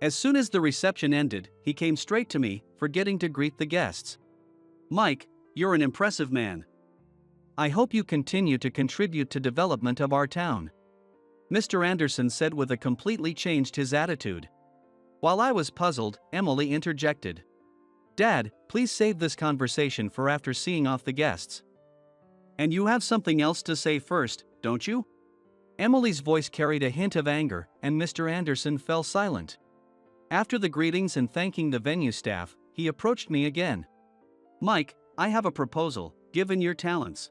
As soon as the reception ended, he came straight to me, forgetting to greet the guests. "Mike, you're an impressive man. I hope you continue to contribute to development of our town," Mr. Anderson said with a completely changed his attitude. While I was puzzled, Emily interjected. "Dad, please save this conversation for after seeing off the guests. And you have something else to say first, don't you?" Emily's voice carried a hint of anger, and Mr. Anderson fell silent. After the greetings and thanking the venue staff, he approached me again. "Mike, I have a proposal, given your talents.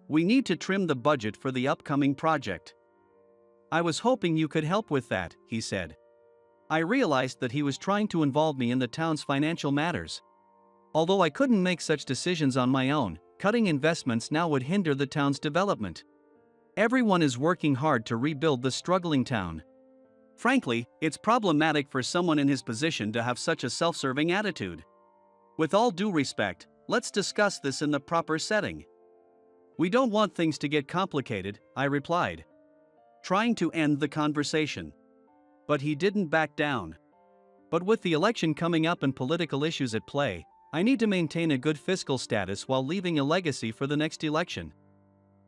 We need to trim the budget for the upcoming project." "I was hoping you could help with that," he said. I realized that he was trying to involve me in the town's financial matters. Although I couldn't make such decisions on my own, cutting investments now would hinder the town's development. Everyone is working hard to rebuild the struggling town. Frankly, it's problematic for someone in his position to have such a self-serving attitude. With all due respect, let's discuss this in the proper setting. "We don't want things to get complicated," I replied, trying to end the conversation. But he didn't back down. "But with the election coming up and political issues at play, I need to maintain a good fiscal status while leaving a legacy for the next election,"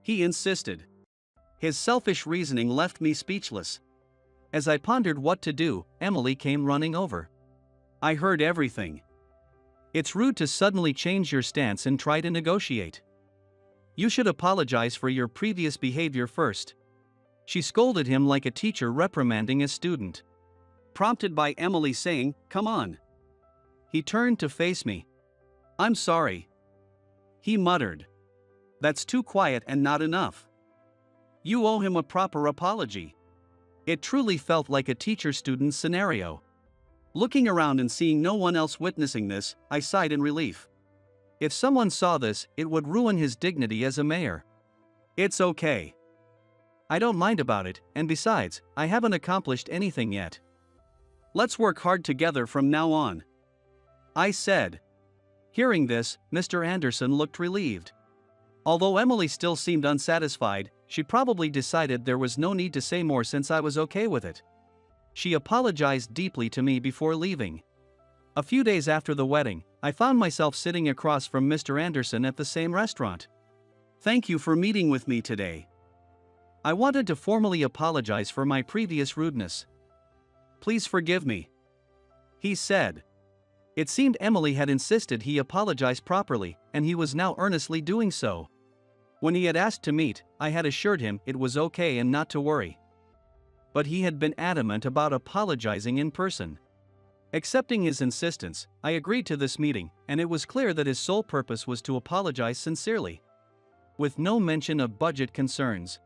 he insisted. His selfish reasoning left me speechless. As I pondered what to do, Emily came running over. "I heard everything. It's rude to suddenly change your stance and try to negotiate. You should apologize for your previous behavior first." She scolded him like a teacher reprimanding a student. Prompted by Emily saying, "Come on." He turned to face me. "I'm sorry," he muttered. "That's too quiet and not enough. You owe him a proper apology." It truly felt like a teacher-student scenario. Looking around and seeing no one else witnessing this, I sighed in relief. If someone saw this, it would ruin his dignity as a mayor. "It's okay. I don't mind about it, and besides, I haven't accomplished anything yet. Let's work hard together from now on," I said. Hearing this, Mr. Anderson looked relieved. Although Emily still seemed unsatisfied, she probably decided there was no need to say more since I was okay with it. She apologized deeply to me before leaving. A few days after the wedding, I found myself sitting across from Mr. Anderson at the same restaurant. "Thank you for meeting with me today. I wanted to formally apologize for my previous rudeness. Please forgive me," he said. It seemed Emily had insisted he apologize properly, and he was now earnestly doing so. When he had asked to meet, I had assured him it was okay and not to worry. But he had been adamant about apologizing in person. Accepting his insistence, I agreed to this meeting, and it was clear that his sole purpose was to apologize sincerely, with no mention of budget concerns.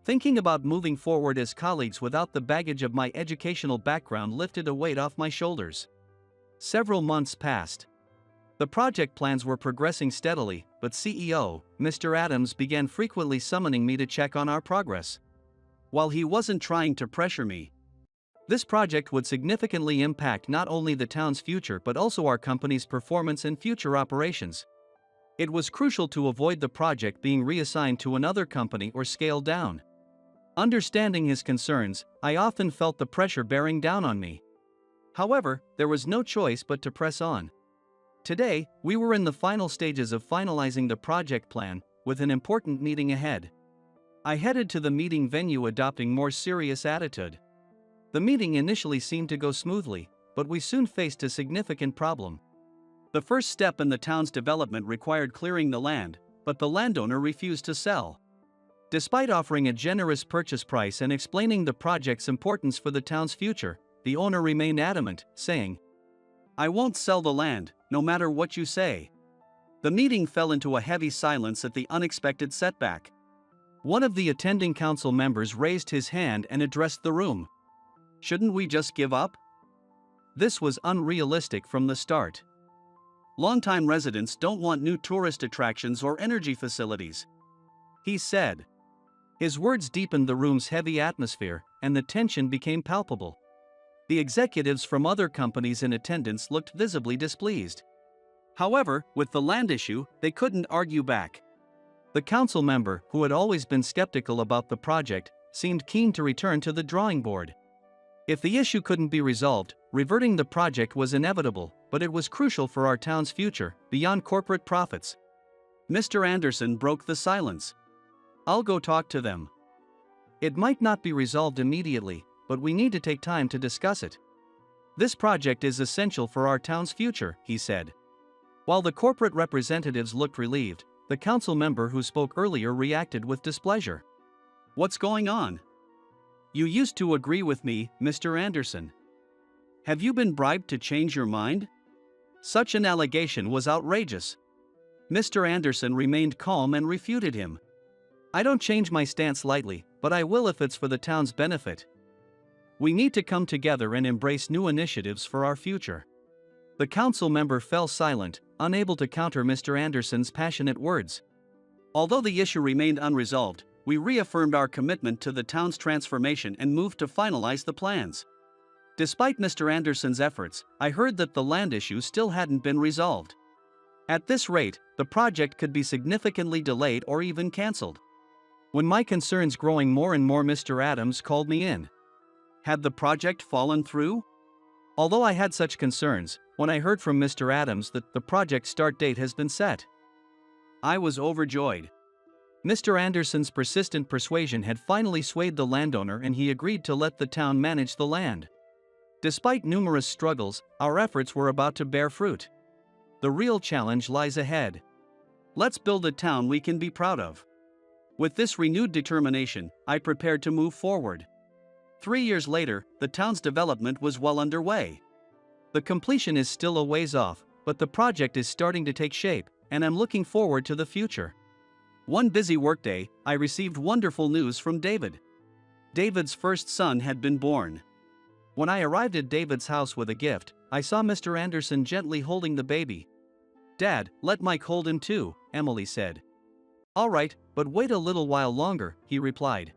Thinking about moving forward as colleagues without the baggage of my educational background lifted a weight off my shoulders. Several months passed. The project plans were progressing steadily, but CEO, Mr. Adams began frequently summoning me to check on our progress. While he wasn't trying to pressure me, this project would significantly impact not only the town's future but also our company's performance and future operations. It was crucial to avoid the project being reassigned to another company or scaled down. Understanding his concerns, I often felt the pressure bearing down on me. However, there was no choice but to press on. Today, we were in the final stages of finalizing the project plan, with an important meeting ahead. I headed to the meeting venue adopting more serious attitude. The meeting initially seemed to go smoothly, but we soon faced a significant problem. The first step in the town's development required clearing the land, but the landowner refused to sell. Despite offering a generous purchase price and explaining the project's importance for the town's future, the owner remained adamant, saying, "I won't sell the land, no matter what you say." The meeting fell into a heavy silence at the unexpected setback. One of the attending council members raised his hand and addressed the room. "Shouldn't we just give up?" This was unrealistic from the start. Longtime residents don't want new tourist attractions or energy facilities, he said. His words deepened the room's heavy atmosphere, and the tension became palpable. The executives from other companies in attendance looked visibly displeased. However, with the land issue, they couldn't argue back. The council member, who had always been skeptical about the project, seemed keen to return to the drawing board. If the issue couldn't be resolved, reverting the project was inevitable, but it was crucial for our town's future, beyond corporate profits. Mr. Anderson broke the silence. "I'll go talk to them. It might not be resolved immediately, but we need to take time to discuss it. This project is essential for our town's future," he said. While the corporate representatives looked relieved, the council member who spoke earlier reacted with displeasure. "What's going on? You used to agree with me, Mr. Anderson. Have you been bribed to change your mind?" Such an allegation was outrageous. Mr. Anderson remained calm and refuted him. "I don't change my stance lightly, but I will if it's for the town's benefit. We need to come together and embrace new initiatives for our future." The council member fell silent, unable to counter Mr. Anderson's passionate words. Although the issue remained unresolved, we reaffirmed our commitment to the town's transformation and moved to finalize the plans. Despite Mr. Anderson's efforts, I heard that the land issue still hadn't been resolved. At this rate, the project could be significantly delayed or even cancelled. When my concerns growing more and more, Mr. Adams called me in. Had the project fallen through? Although I had such concerns, when I heard from Mr. Adams that the project start date has been set, I was overjoyed. Mr. Anderson's persistent persuasion had finally swayed the landowner and he agreed to let the town manage the land. Despite numerous struggles, our efforts were about to bear fruit. The real challenge lies ahead. Let's build a town we can be proud of. With this renewed determination, I prepared to move forward. 3 years later, the town's development was well underway. The completion is still a ways off, but the project is starting to take shape, and I'm looking forward to the future. One busy workday, I received wonderful news from David. David's first son had been born. When I arrived at David's house with a gift, I saw Mr. Anderson gently holding the baby. "Dad, let Mike hold him too," Emily said. "All right, but wait a little while longer," he replied.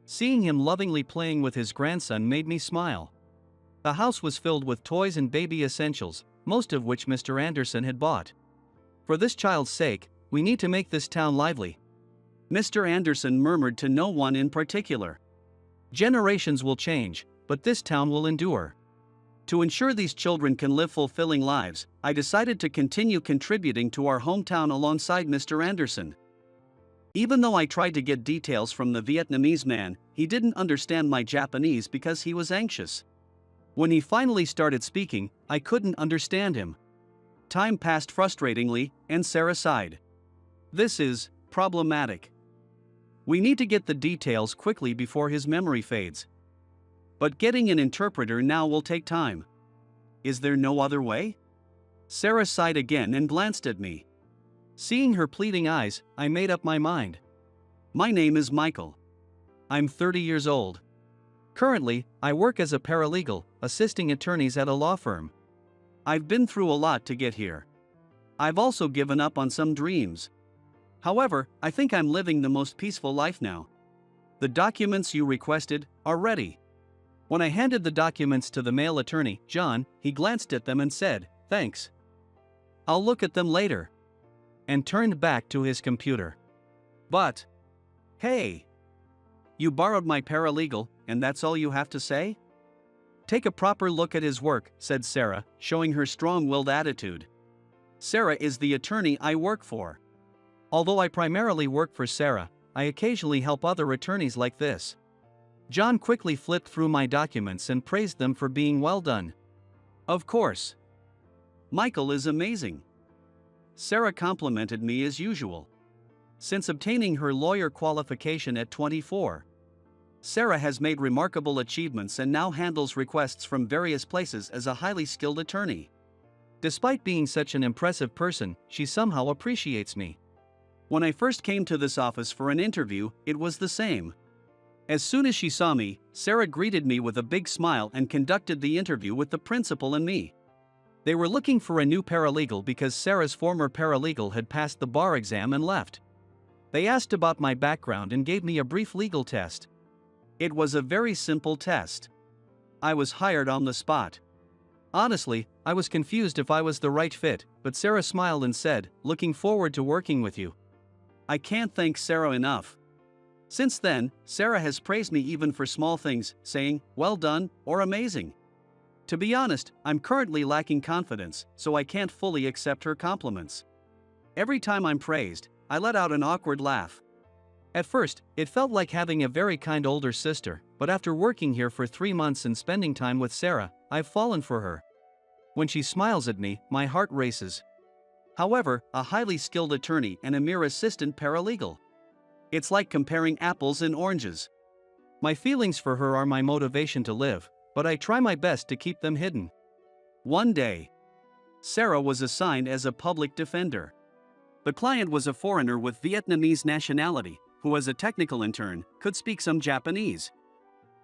Seeing him lovingly playing with his grandson made me smile. The house was filled with toys and baby essentials, most of which Mr. Anderson had bought. "For this child's sake, we need to make this town lively," Mr. Anderson murmured to no one in particular. "Generations will change, but this town will endure. To ensure these children can live fulfilling lives, I decided to continue contributing to our hometown alongside Mr. Anderson." Even though I tried to get details from the Vietnamese man, he didn't understand my Japanese because he was anxious. When he finally started speaking, I couldn't understand him. Time passed frustratingly, and Sarah sighed. This is problematic. We need to get the details quickly before his memory fades. But getting an interpreter now will take time. Is there no other way? Sarah sighed again and glanced at me. Seeing her pleading eyes, I made up my mind. My name is Michael. I'm 30 years old. Currently, I work as a paralegal, assisting attorneys at a law firm. I've been through a lot to get here. I've also given up on some dreams. However, I think I'm living the most peaceful life now. The documents you requested are ready. When I handed the documents to the male attorney, John, he glanced at them and said, "Thanks. I'll look at them later," and turned back to his computer. But, hey, you borrowed my paralegal, and that's all you have to say? Take a proper look at his work, said Sarah, showing her strong-willed attitude. Sarah is the attorney I work for. Although I primarily work for Sarah, I occasionally help other attorneys like this. John quickly flipped through my documents and praised them for being well done. Of course. Michael is amazing. Sarah complimented me as usual. Since obtaining her lawyer qualification at 24, Sarah has made remarkable achievements and now handles requests from various places as a highly skilled attorney. Despite being such an impressive person, she somehow appreciates me. When I first came to this office for an interview, it was the same. As soon as she saw me, Sarah greeted me with a big smile and conducted the interview with the principal and me. They were looking for a new paralegal because Sarah's former paralegal had passed the bar exam and left. They asked about my background and gave me a brief legal test. It was a very simple test. I was hired on the spot. Honestly, I was confused if I was the right fit, but Sarah smiled and said, "Looking forward to working with you." I can't thank Sarah enough. Since then, Sarah has praised me even for small things, saying, "Well done," or "amazing." To be honest, I'm currently lacking confidence, so I can't fully accept her compliments. Every time I'm praised, I let out an awkward laugh. At first, it felt like having a very kind older sister, but after working here for 3 months and spending time with Sarah, I've fallen for her. When she smiles at me, my heart races. However, a highly skilled attorney and a mere assistant paralegal. It's like comparing apples and oranges. My feelings for her are my motivation to live, but I try my best to keep them hidden. One day, Sarah was assigned as a public defender. The client was a foreigner with Vietnamese nationality, who as a technical intern, could speak some Japanese.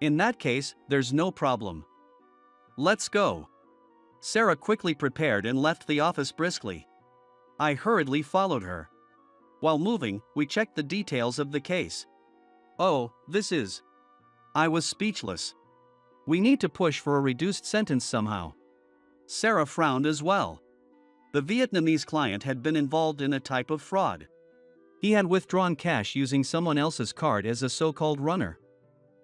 In that case, there's no problem. Let's go. Sarah quickly prepared and left the office briskly. I hurriedly followed her. While moving, we checked the details of the case. Oh, this is... I was speechless. We need to push for a reduced sentence somehow. Sarah frowned as well. The Vietnamese client had been involved in a type of fraud. He had withdrawn cash using someone else's card as a so-called runner.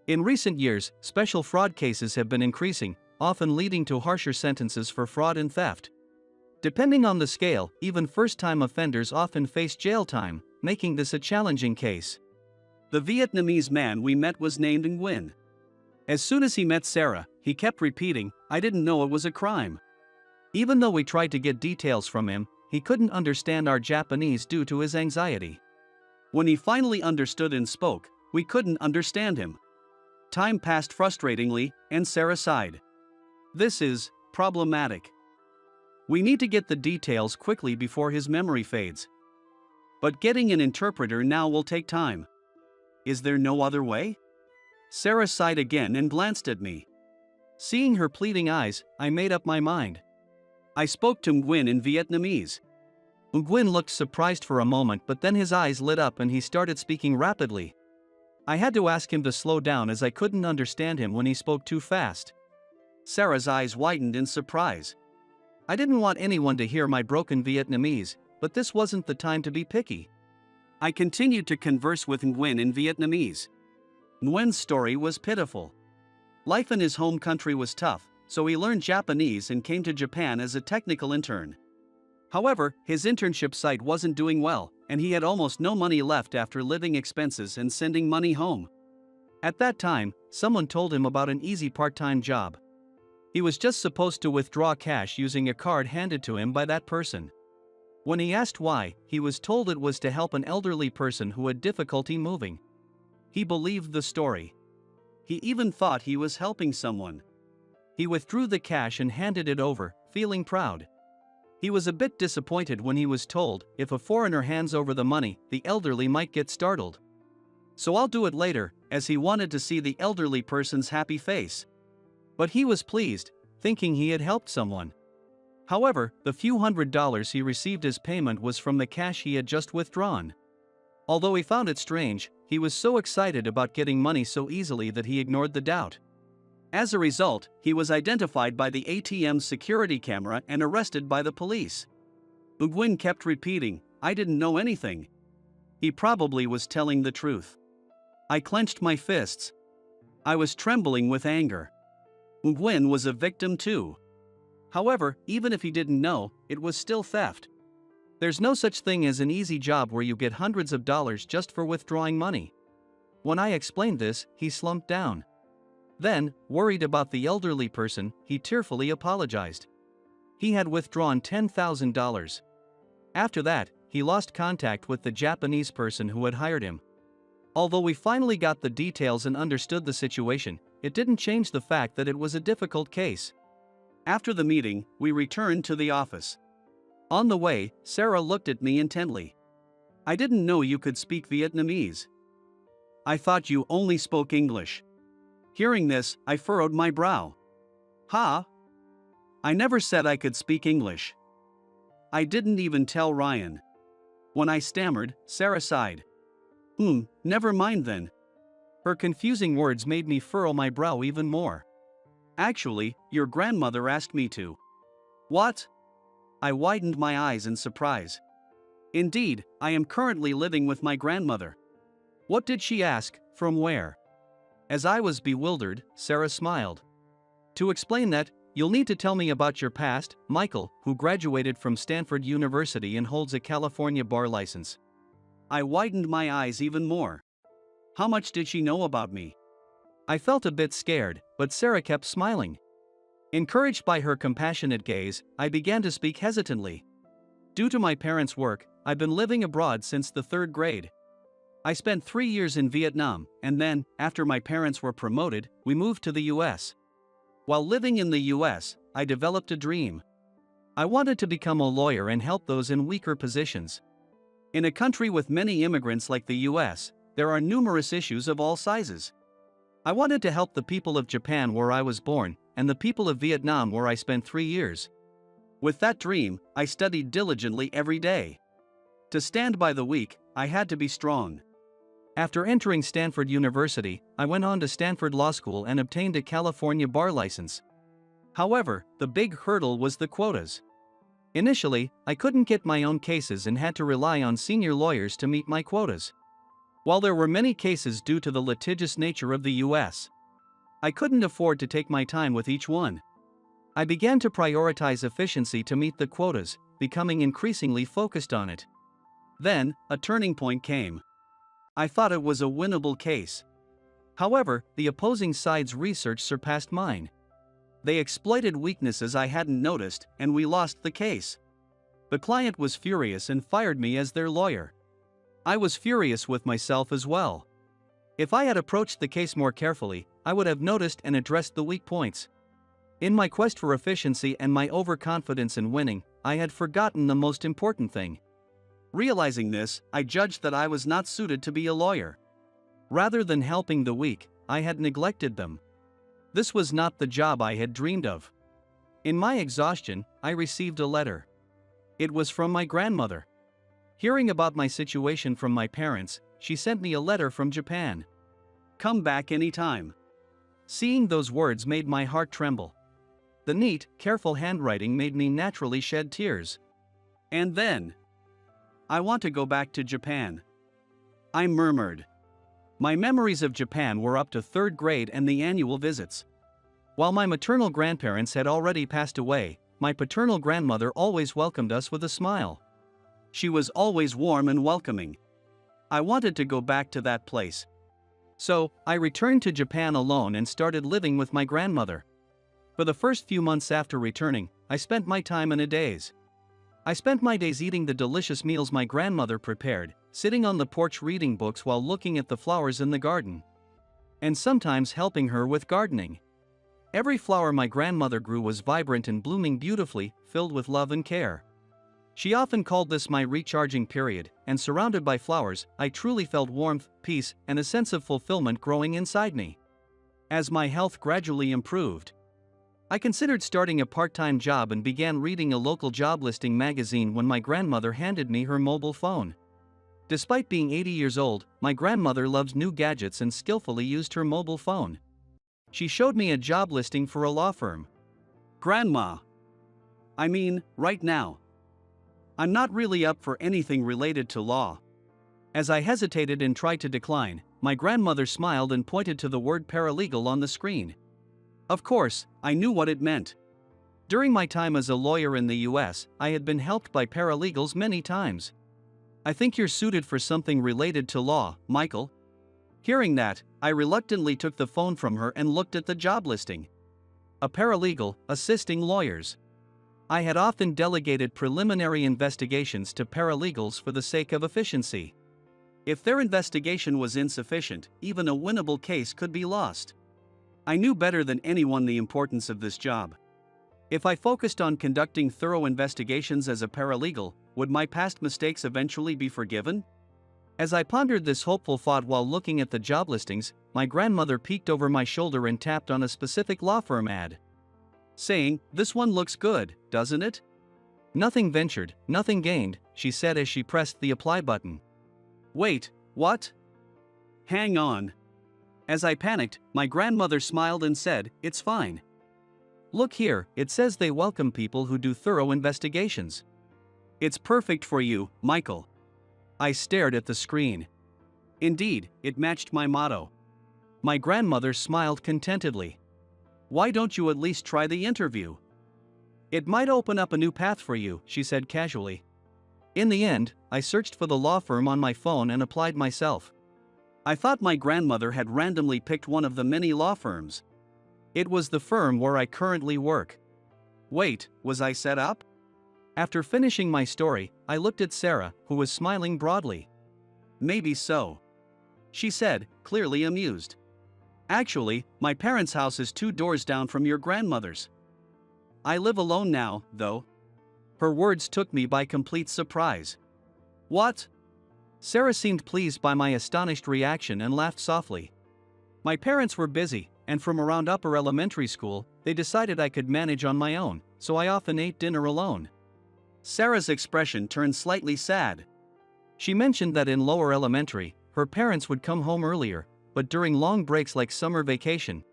In recent years, special fraud cases have been increasing, often leading to harsher sentences for fraud and theft. Depending on the scale, even first-time offenders often face jail time, making this a challenging case. The Vietnamese man we met was named Nguyen. As soon as he met Sarah, he kept repeating, "I didn't know it was a crime." Even though we tried to get details from him, he couldn't understand our Japanese due to his anxiety. When he finally understood and spoke, we couldn't understand him. Time passed frustratingly, and Sarah sighed. This is problematic. We need to get the details quickly before his memory fades. But getting an interpreter now will take time. Is there no other way? Sarah sighed again and glanced at me. Seeing her pleading eyes, I made up my mind. I spoke to Nguyen in Vietnamese. Nguyen looked surprised for a moment, but then his eyes lit up and he started speaking rapidly. I had to ask him to slow down as I couldn't understand him when he spoke too fast. Sarah's eyes widened in surprise. I didn't want anyone to hear my broken Vietnamese, but this wasn't the time to be picky. I continued to converse with Nguyen in Vietnamese. Nguyen's story was pitiful. Life in his home country was tough, so he learned Japanese and came to Japan as a technical intern. However, his internship site wasn't doing well, and he had almost no money left after living expenses and sending money home. At that time, someone told him about an easy part-time job. He was just supposed to withdraw cash using a card handed to him by that person. When he asked why, he was told it was to help an elderly person who had difficulty moving. He believed the story. He even thought he was helping someone. He withdrew the cash and handed it over, feeling proud. He was a bit disappointed when he was told, if a foreigner hands over the money, the elderly might get startled. So I'll do it later, as he wanted to see the elderly person's happy face. But he was pleased, thinking he had helped someone. However, the few $100s he received as payment was from the cash he had just withdrawn. Although he found it strange, he was so excited about getting money so easily that he ignored the doubt. As a result, he was identified by the ATM's security camera and arrested by the police. Nguyen kept repeating, "I didn't know anything." He probably was telling the truth. I clenched my fists. I was trembling with anger. Nguyen was a victim too. However, even if he didn't know, it was still theft. There's no such thing as an easy job where you get hundreds of dollars just for withdrawing money. When I explained this, he slumped down. Then, worried about the elderly person, he tearfully apologized. He had withdrawn $10,000. After that, he lost contact with the Japanese person who had hired him. Although we finally got the details and understood the situation, it didn't change the fact that it was a difficult case. After the meeting, we returned to the office. On the way, Sarah looked at me intently. "I didn't know you could speak Vietnamese. I thought you only spoke English." Hearing this, I furrowed my brow. "Ha? I never said I could speak English. I didn't even tell Ryan." When I stammered, Sarah sighed. Never mind then." Her confusing words made me furrow my brow even more. "Actually, your grandmother asked me to." "What?" I widened my eyes in surprise. "Indeed, I am currently living with my grandmother." "What did she ask? From where?" As I was bewildered, Sarah smiled. "To explain that, you'll need to tell me about your past, Michael, who graduated from Stanford University and holds a California bar license." I widened my eyes even more. How much did she know about me? I felt a bit scared, but Sarah kept smiling. Encouraged by her compassionate gaze, I began to speak hesitantly. Due to my parents' work, I've been living abroad since the 3rd grade. I spent 3 years in Vietnam, and then, after my parents were promoted, we moved to the US. While living in the US, I developed a dream. I wanted to become a lawyer and help those in weaker positions. In a country with many immigrants like the US, there are numerous issues of all sizes. I wanted to help the people of Japan where I was born, and the people of Vietnam where I spent 3 years. With that dream, I studied diligently every day. To stand by the weak, I had to be strong. After entering Stanford University, I went on to Stanford Law School and obtained a California bar license. However, the big hurdle was the quotas. Initially, I couldn't get my own cases and had to rely on senior lawyers to meet my quotas. While there were many cases due to the litigious nature of the US, I couldn't afford to take my time with each one. I began to prioritize efficiency to meet the quotas, becoming increasingly focused on it. Then, a turning point came. I thought it was a winnable case. However, the opposing side's research surpassed mine. They exploited weaknesses I hadn't noticed, and we lost the case. The client was furious and fired me as their lawyer. I was furious with myself as well. If I had approached the case more carefully, I would have noticed and addressed the weak points. In my quest for efficiency and my overconfidence in winning, I had forgotten the most important thing. Realizing this, I judged that I was not suited to be a lawyer. Rather than helping the weak, I had neglected them. This was not the job I had dreamed of. In my exhaustion, I received a letter. It was from my grandmother. Hearing about my situation from my parents, she sent me a letter from Japan. "Come back anytime." Seeing those words made my heart tremble. The neat, careful handwriting made me naturally shed tears. "And then? I want to go back to Japan," I murmured. My memories of Japan were up to 3rd grade and the annual visits. While my maternal grandparents had already passed away, my paternal grandmother always welcomed us with a smile. She was always warm and welcoming. I wanted to go back to that place. So, I returned to Japan alone and started living with my grandmother. For the first few months after returning, I spent my time in a daze. I spent my days eating the delicious meals my grandmother prepared, sitting on the porch reading books while looking at the flowers in the garden. And sometimes helping her with gardening. Every flower my grandmother grew was vibrant and blooming beautifully, filled with love and care. She often called this my recharging period, and surrounded by flowers, I truly felt warmth, peace, and a sense of fulfillment growing inside me. As my health gradually improved, I considered starting a part-time job and began reading a local job listing magazine when my grandmother handed me her mobile phone. Despite being 80 years old, my grandmother loves new gadgets and skillfully used her mobile phone. She showed me a job listing for a law firm. Grandma. I mean, right now. I'm not really up for anything related to law. As I hesitated and tried to decline, my grandmother smiled and pointed to the word paralegal on the screen. Of course, I knew what it meant. During my time as a lawyer in the US, I had been helped by paralegals many times. I think you're suited for something related to law, Michael. Hearing that, I reluctantly took the phone from her and looked at the job listing. A paralegal, assisting lawyers. I had often delegated preliminary investigations to paralegals for the sake of efficiency. If their investigation was insufficient, even a winnable case could be lost. I knew better than anyone the importance of this job. If I focused on conducting thorough investigations as a paralegal, would my past mistakes eventually be forgiven? As I pondered this hopeful thought while looking at the job listings, my grandmother peeked over my shoulder and tapped on a specific law firm ad, saying, "This one looks good, doesn't it?" Nothing ventured, nothing gained, she said as she pressed the apply button. Wait, what? Hang on. As I panicked, my grandmother smiled and said, "It's fine. Look here, it says they welcome people who do thorough investigations. It's perfect for you, Michael." I stared at the screen. Indeed, it matched my motto. My grandmother smiled contentedly. "Why don't you at least try the interview? It might open up a new path for you," she said casually. In the end, I searched for the law firm on my phone and applied myself. I thought my grandmother had randomly picked one of the many law firms. It was the firm where I currently work. Wait, was I set up? After finishing my story, I looked at Sarah, who was smiling broadly. "Maybe so," she said, clearly amused. "Actually, my parents' house is 2 doors down from your grandmother's. I live alone now, though." Her words took me by complete surprise. "What?" Sarah seemed pleased by my astonished reaction and laughed softly. "My parents were busy, and from around upper elementary school, they decided I could manage on my own, so I often ate dinner alone." Sarah's expression turned slightly sad. She mentioned that in lower elementary, her parents would come home earlier, but during long breaks like summer vacation,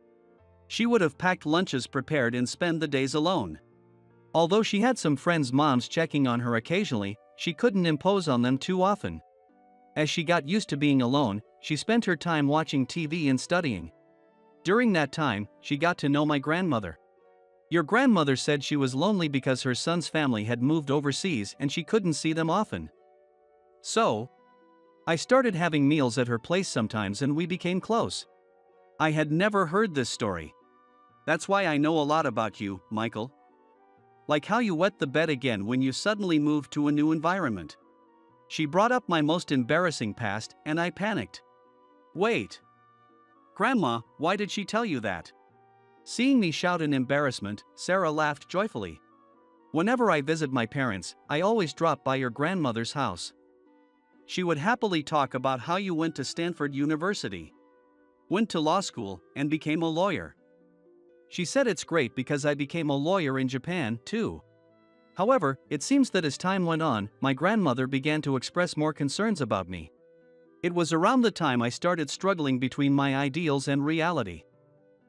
she would have packed lunches prepared and spend the days alone. Although she had some friends' moms checking on her occasionally, she couldn't impose on them too often. As she got used to being alone, she spent her time watching TV and studying. During that time, she got to know my grandmother. "Your grandmother said she was lonely because her son's family had moved overseas and she couldn't see them often. So, I started having meals at her place sometimes and we became close." I had never heard this story. "That's why I know a lot about you, Michael. Like how you wet the bed again when you suddenly moved to a new environment." She brought up my most embarrassing past and I panicked. "Wait. Grandma, why did she tell you that?" Seeing me shout in embarrassment, Sarah laughed joyfully. "Whenever I visit my parents, I always drop by your grandmother's house. She would happily talk about how you went to Stanford University, went to law school, and became a lawyer. She said it's great because I became a lawyer in Japan, too." However, it seems that as time went on, my grandmother began to express more concerns about me. It was around the time I started struggling between my ideals and reality.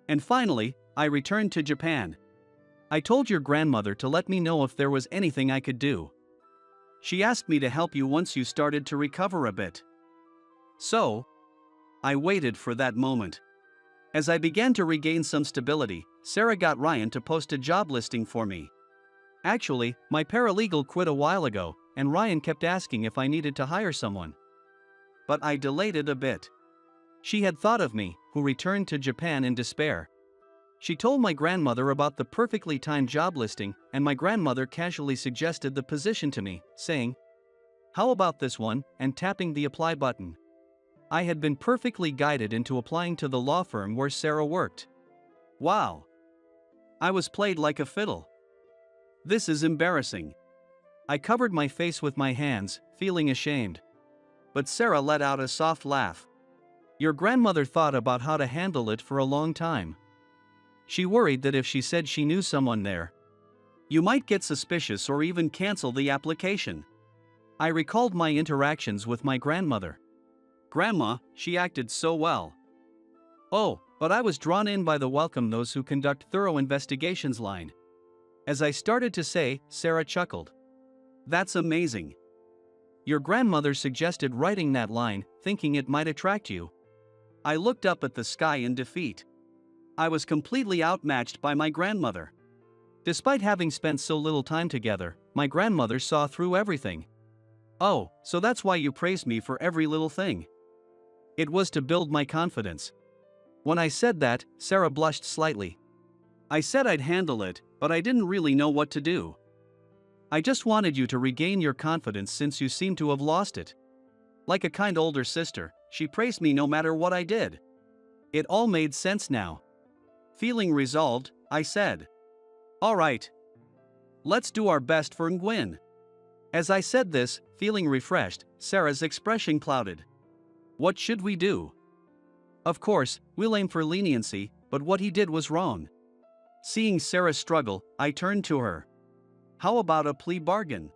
And finally, I returned to Japan. "I told your grandmother to let me know if there was anything I could do. She asked me to help you once you started to recover a bit." So, I waited for that moment. As I began to regain some stability, Sarah got Ryan to post a job listing for me. Actually, my paralegal quit a while ago, and Ryan kept asking if I needed to hire someone. But I delayed it a bit. She had thought of me, who returned to Japan in despair. She told my grandmother about the perfectly timed job listing, and my grandmother casually suggested the position to me, saying, "How about this one?" and tapping the apply button. I had been perfectly guided into applying to the law firm where Sarah worked. Wow! I was played like a fiddle. This is embarrassing. I covered my face with my hands, feeling ashamed. But Sarah let out a soft laugh. Your grandmother thought about how to handle it for a long time. She worried that if she said she knew someone there, you might get suspicious or even cancel the application. I recalled my interactions with my grandmother. Grandma, she acted so well. Oh, but I was drawn in by the welcome those who conduct thorough investigations line. As I started to say, Sarah chuckled. That's amazing. Your grandmother suggested writing that line, thinking it might attract you. I looked up at the sky in defeat. I was completely outmatched by my grandmother. Despite having spent so little time together, my grandmother saw through everything. Oh, so that's why you praised me for every little thing. It was to build my confidence. When I said that, Sarah blushed slightly. I said I'd handle it, but I didn't really know what to do. I just wanted you to regain your confidence since you seem to have lost it. Like a kind older sister, she praised me no matter what I did. It all made sense now. Feeling resolved, I said, "All right. Let's do our best for Nguyen." As I said this, feeling refreshed, Sarah's expression clouded. What should we do? Of course, we'll aim for leniency, but what he did was wrong. Seeing Sarah struggle, I turned to her. How about a plea bargain?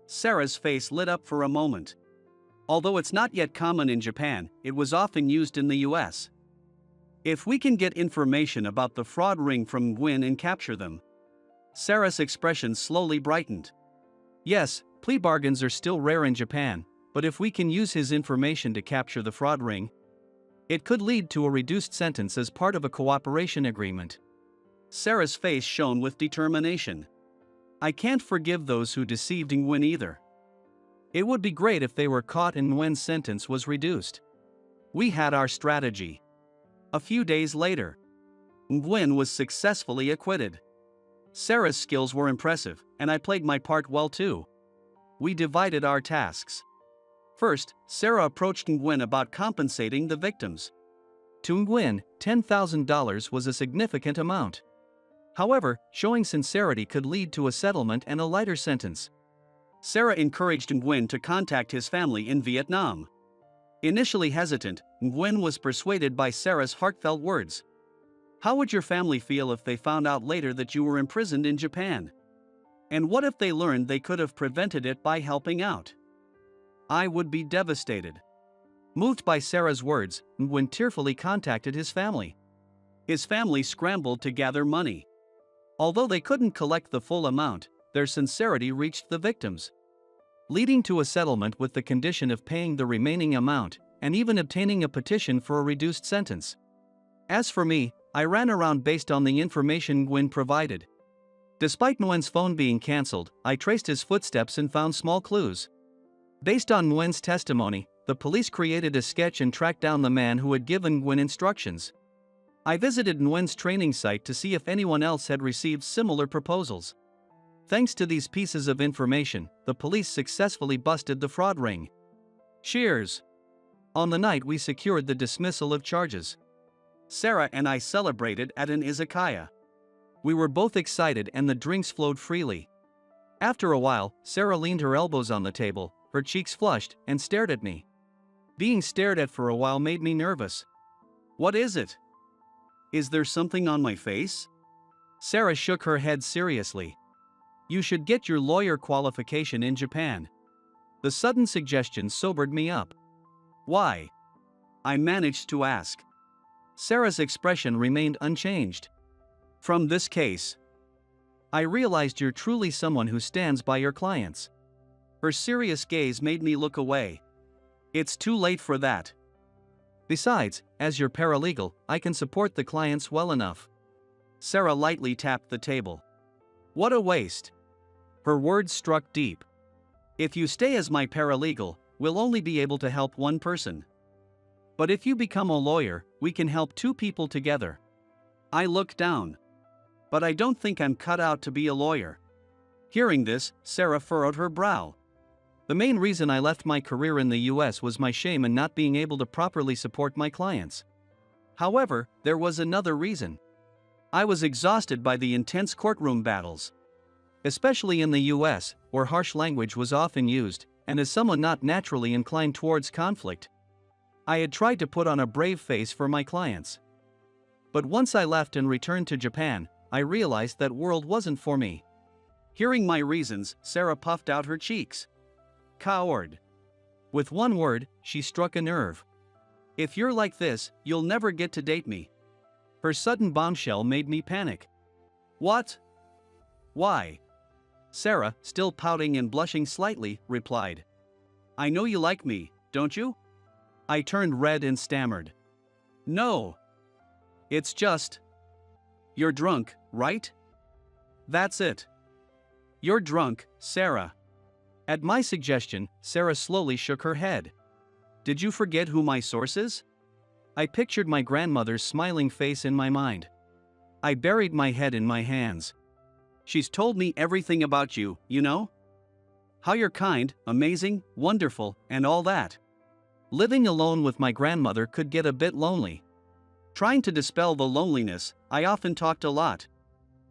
Sarah's face lit up for a moment. Although it's not yet common in Japan, it was often used in the US. If we can get information about the fraud ring from Nguyen and capture them. Sarah's expression slowly brightened. Yes, plea bargains are still rare in Japan, but if we can use his information to capture the fraud ring, it could lead to a reduced sentence as part of a cooperation agreement. Sarah's face shone with determination. I can't forgive those who deceived Nguyen either. It would be great if they were caught and Nguyen's sentence was reduced. We had our strategy. A few days later, Nguyen was successfully acquitted. Sarah's skills were impressive, and I played my part well too. We divided our tasks. First, Sarah approached Nguyen about compensating the victims. To Nguyen, $10,000 was a significant amount. However, showing sincerity could lead to a settlement and a lighter sentence. Sarah encouraged Nguyen to contact his family in Vietnam. Initially hesitant, Nguyen was persuaded by Sarah's heartfelt words. How would your family feel if they found out later that you were imprisoned in Japan? And what if they learned they could have prevented it by helping out? I would be devastated. Moved by Sarah's words, Nguyen tearfully contacted his family. His family scrambled to gather money. Although they couldn't collect the full amount, their sincerity reached the victims, leading to a settlement with the condition of paying the remaining amount, and even obtaining a petition for a reduced sentence. As for me, I ran around based on the information Nguyen provided. Despite Nguyen's phone being cancelled, I traced his footsteps and found small clues. Based on Nguyen's testimony, the police created a sketch and tracked down the man who had given Nguyen instructions. I visited Nguyen's training site to see if anyone else had received similar proposals. Thanks to these pieces of information, the police successfully busted the fraud ring. Cheers! On the night we secured the dismissal of charges. Sarah and I celebrated at an izakaya. We were both excited and the drinks flowed freely. After a while, Sarah leaned her elbows on the table, her cheeks flushed, and stared at me. Being stared at for a while made me nervous. What is it? Is there something on my face? Sarah shook her head seriously. You should get your lawyer qualification in Japan. The sudden suggestion sobered me up. Why? I managed to ask. Sarah's expression remained unchanged. From this case, I realized you're truly someone who stands by your clients. Her serious gaze made me look away. It's too late for that. Besides, as your paralegal, I can support the clients well enough. Sarah lightly tapped the table. What a waste. Her words struck deep. If you stay as my paralegal, we'll only be able to help one person. But if you become a lawyer, we can help two people together. I look down. But I don't think I'm cut out to be a lawyer. Hearing this, Sarah furrowed her brow. The main reason I left my career in the US was my shame in not being able to properly support my clients. However, there was another reason. I was exhausted by the intense courtroom battles. Especially in the US, where harsh language was often used, and as someone not naturally inclined towards conflict, I had tried to put on a brave face for my clients. But once I left and returned to Japan, I realized that world wasn't for me. Hearing my reasons, Sarah puffed out her cheeks. Coward. With one word, she struck a nerve. If you're like this, you'll never get to date me. Her sudden bombshell made me panic. What? Why? Sarah, still pouting and blushing slightly, replied. I know you like me, don't you? I turned red and stammered. No. It's just. You're drunk, right? That's it. You're drunk, Sarah. At my suggestion, Sarah slowly shook her head. Did you forget who my source is? I pictured my grandmother's smiling face in my mind. I buried my head in my hands. She's told me everything about you, you know? How you're kind, amazing, wonderful, and all that. Living alone with my grandmother could get a bit lonely. Trying to dispel the loneliness, I often talked a lot.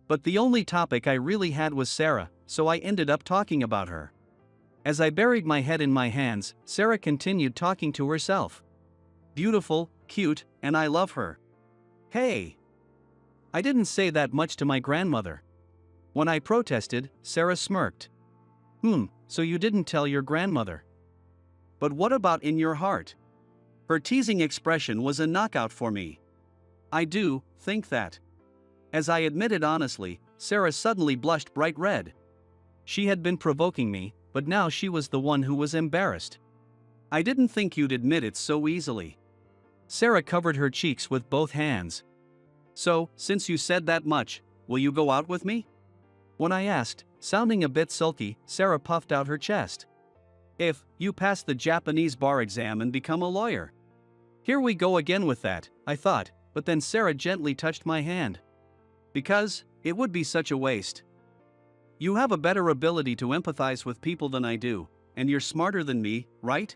But the only topic I really had was Sarah, so I ended up talking about her. As I buried my head in my hands, Sarah continued talking to herself. Beautiful, cute, and I love her. Hey! I didn't say that much to my grandmother. When I protested, Sarah smirked. So you didn't tell your grandmother. But what about in your heart? Her teasing expression was a knockout for me. I do think that. As I admitted honestly, Sarah suddenly blushed bright red. She had been provoking me, but now she was the one who was embarrassed. I didn't think you'd admit it so easily. Sarah covered her cheeks with both hands. So, since you said that much, will you go out with me? When I asked, sounding a bit sulky, Sarah puffed out her chest. If you pass the Japanese bar exam and become a lawyer. Here we go again with that, I thought, but then Sarah gently touched my hand. Because, it would be such a waste. You have a better ability to empathize with people than I do, and you're smarter than me, right?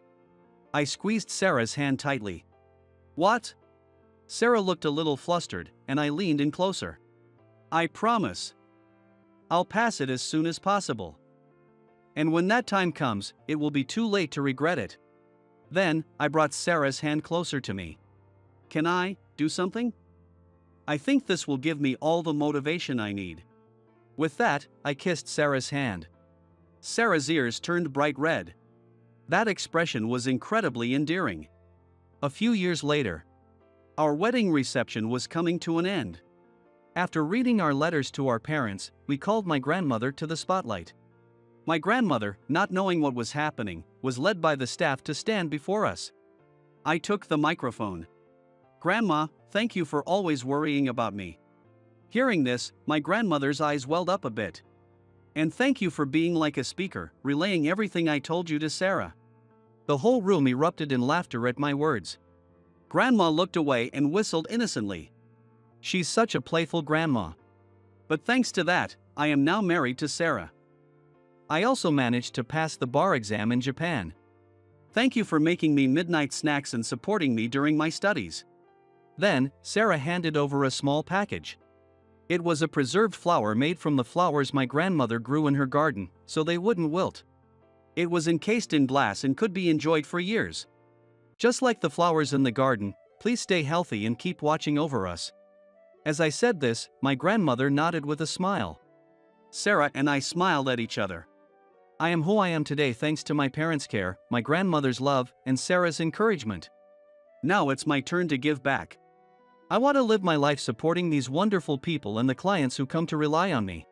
I squeezed Sarah's hand tightly. What? Sarah looked a little flustered, and I leaned in closer. I promise. I'll pass it as soon as possible. And when that time comes, it will be too late to regret it. Then, I brought Sarah's hand closer to me. Can I do something? I think this will give me all the motivation I need. With that, I kissed Sarah's hand. Sarah's ears turned bright red. That expression was incredibly endearing. A few years later, our wedding reception was coming to an end. After reading our letters to our parents, we called my grandmother to the spotlight. My grandmother, not knowing what was happening, was led by the staff to stand before us. I took the microphone. Grandma, thank you for always worrying about me. Hearing this, my grandmother's eyes welled up a bit. And thank you for being like a speaker, relaying everything I told you to Sarah. The whole room erupted in laughter at my words. Grandma looked away and whistled innocently. She's such a playful grandma. But thanks to that, I am now married to Sarah. I also managed to pass the bar exam in Japan. Thank you for making me midnight snacks and supporting me during my studies. Then, Sarah handed over a small package. It was a preserved flower made from the flowers my grandmother grew in her garden, so they wouldn't wilt. It was encased in glass and could be enjoyed for years. Just like the flowers in the garden, please stay healthy and keep watching over us. As I said this, my grandmother nodded with a smile. Sarah and I smiled at each other. I am who I am today thanks to my parents' care, my grandmother's love, and Sarah's encouragement. Now it's my turn to give back. I want to live my life supporting these wonderful people and the clients who come to rely on me.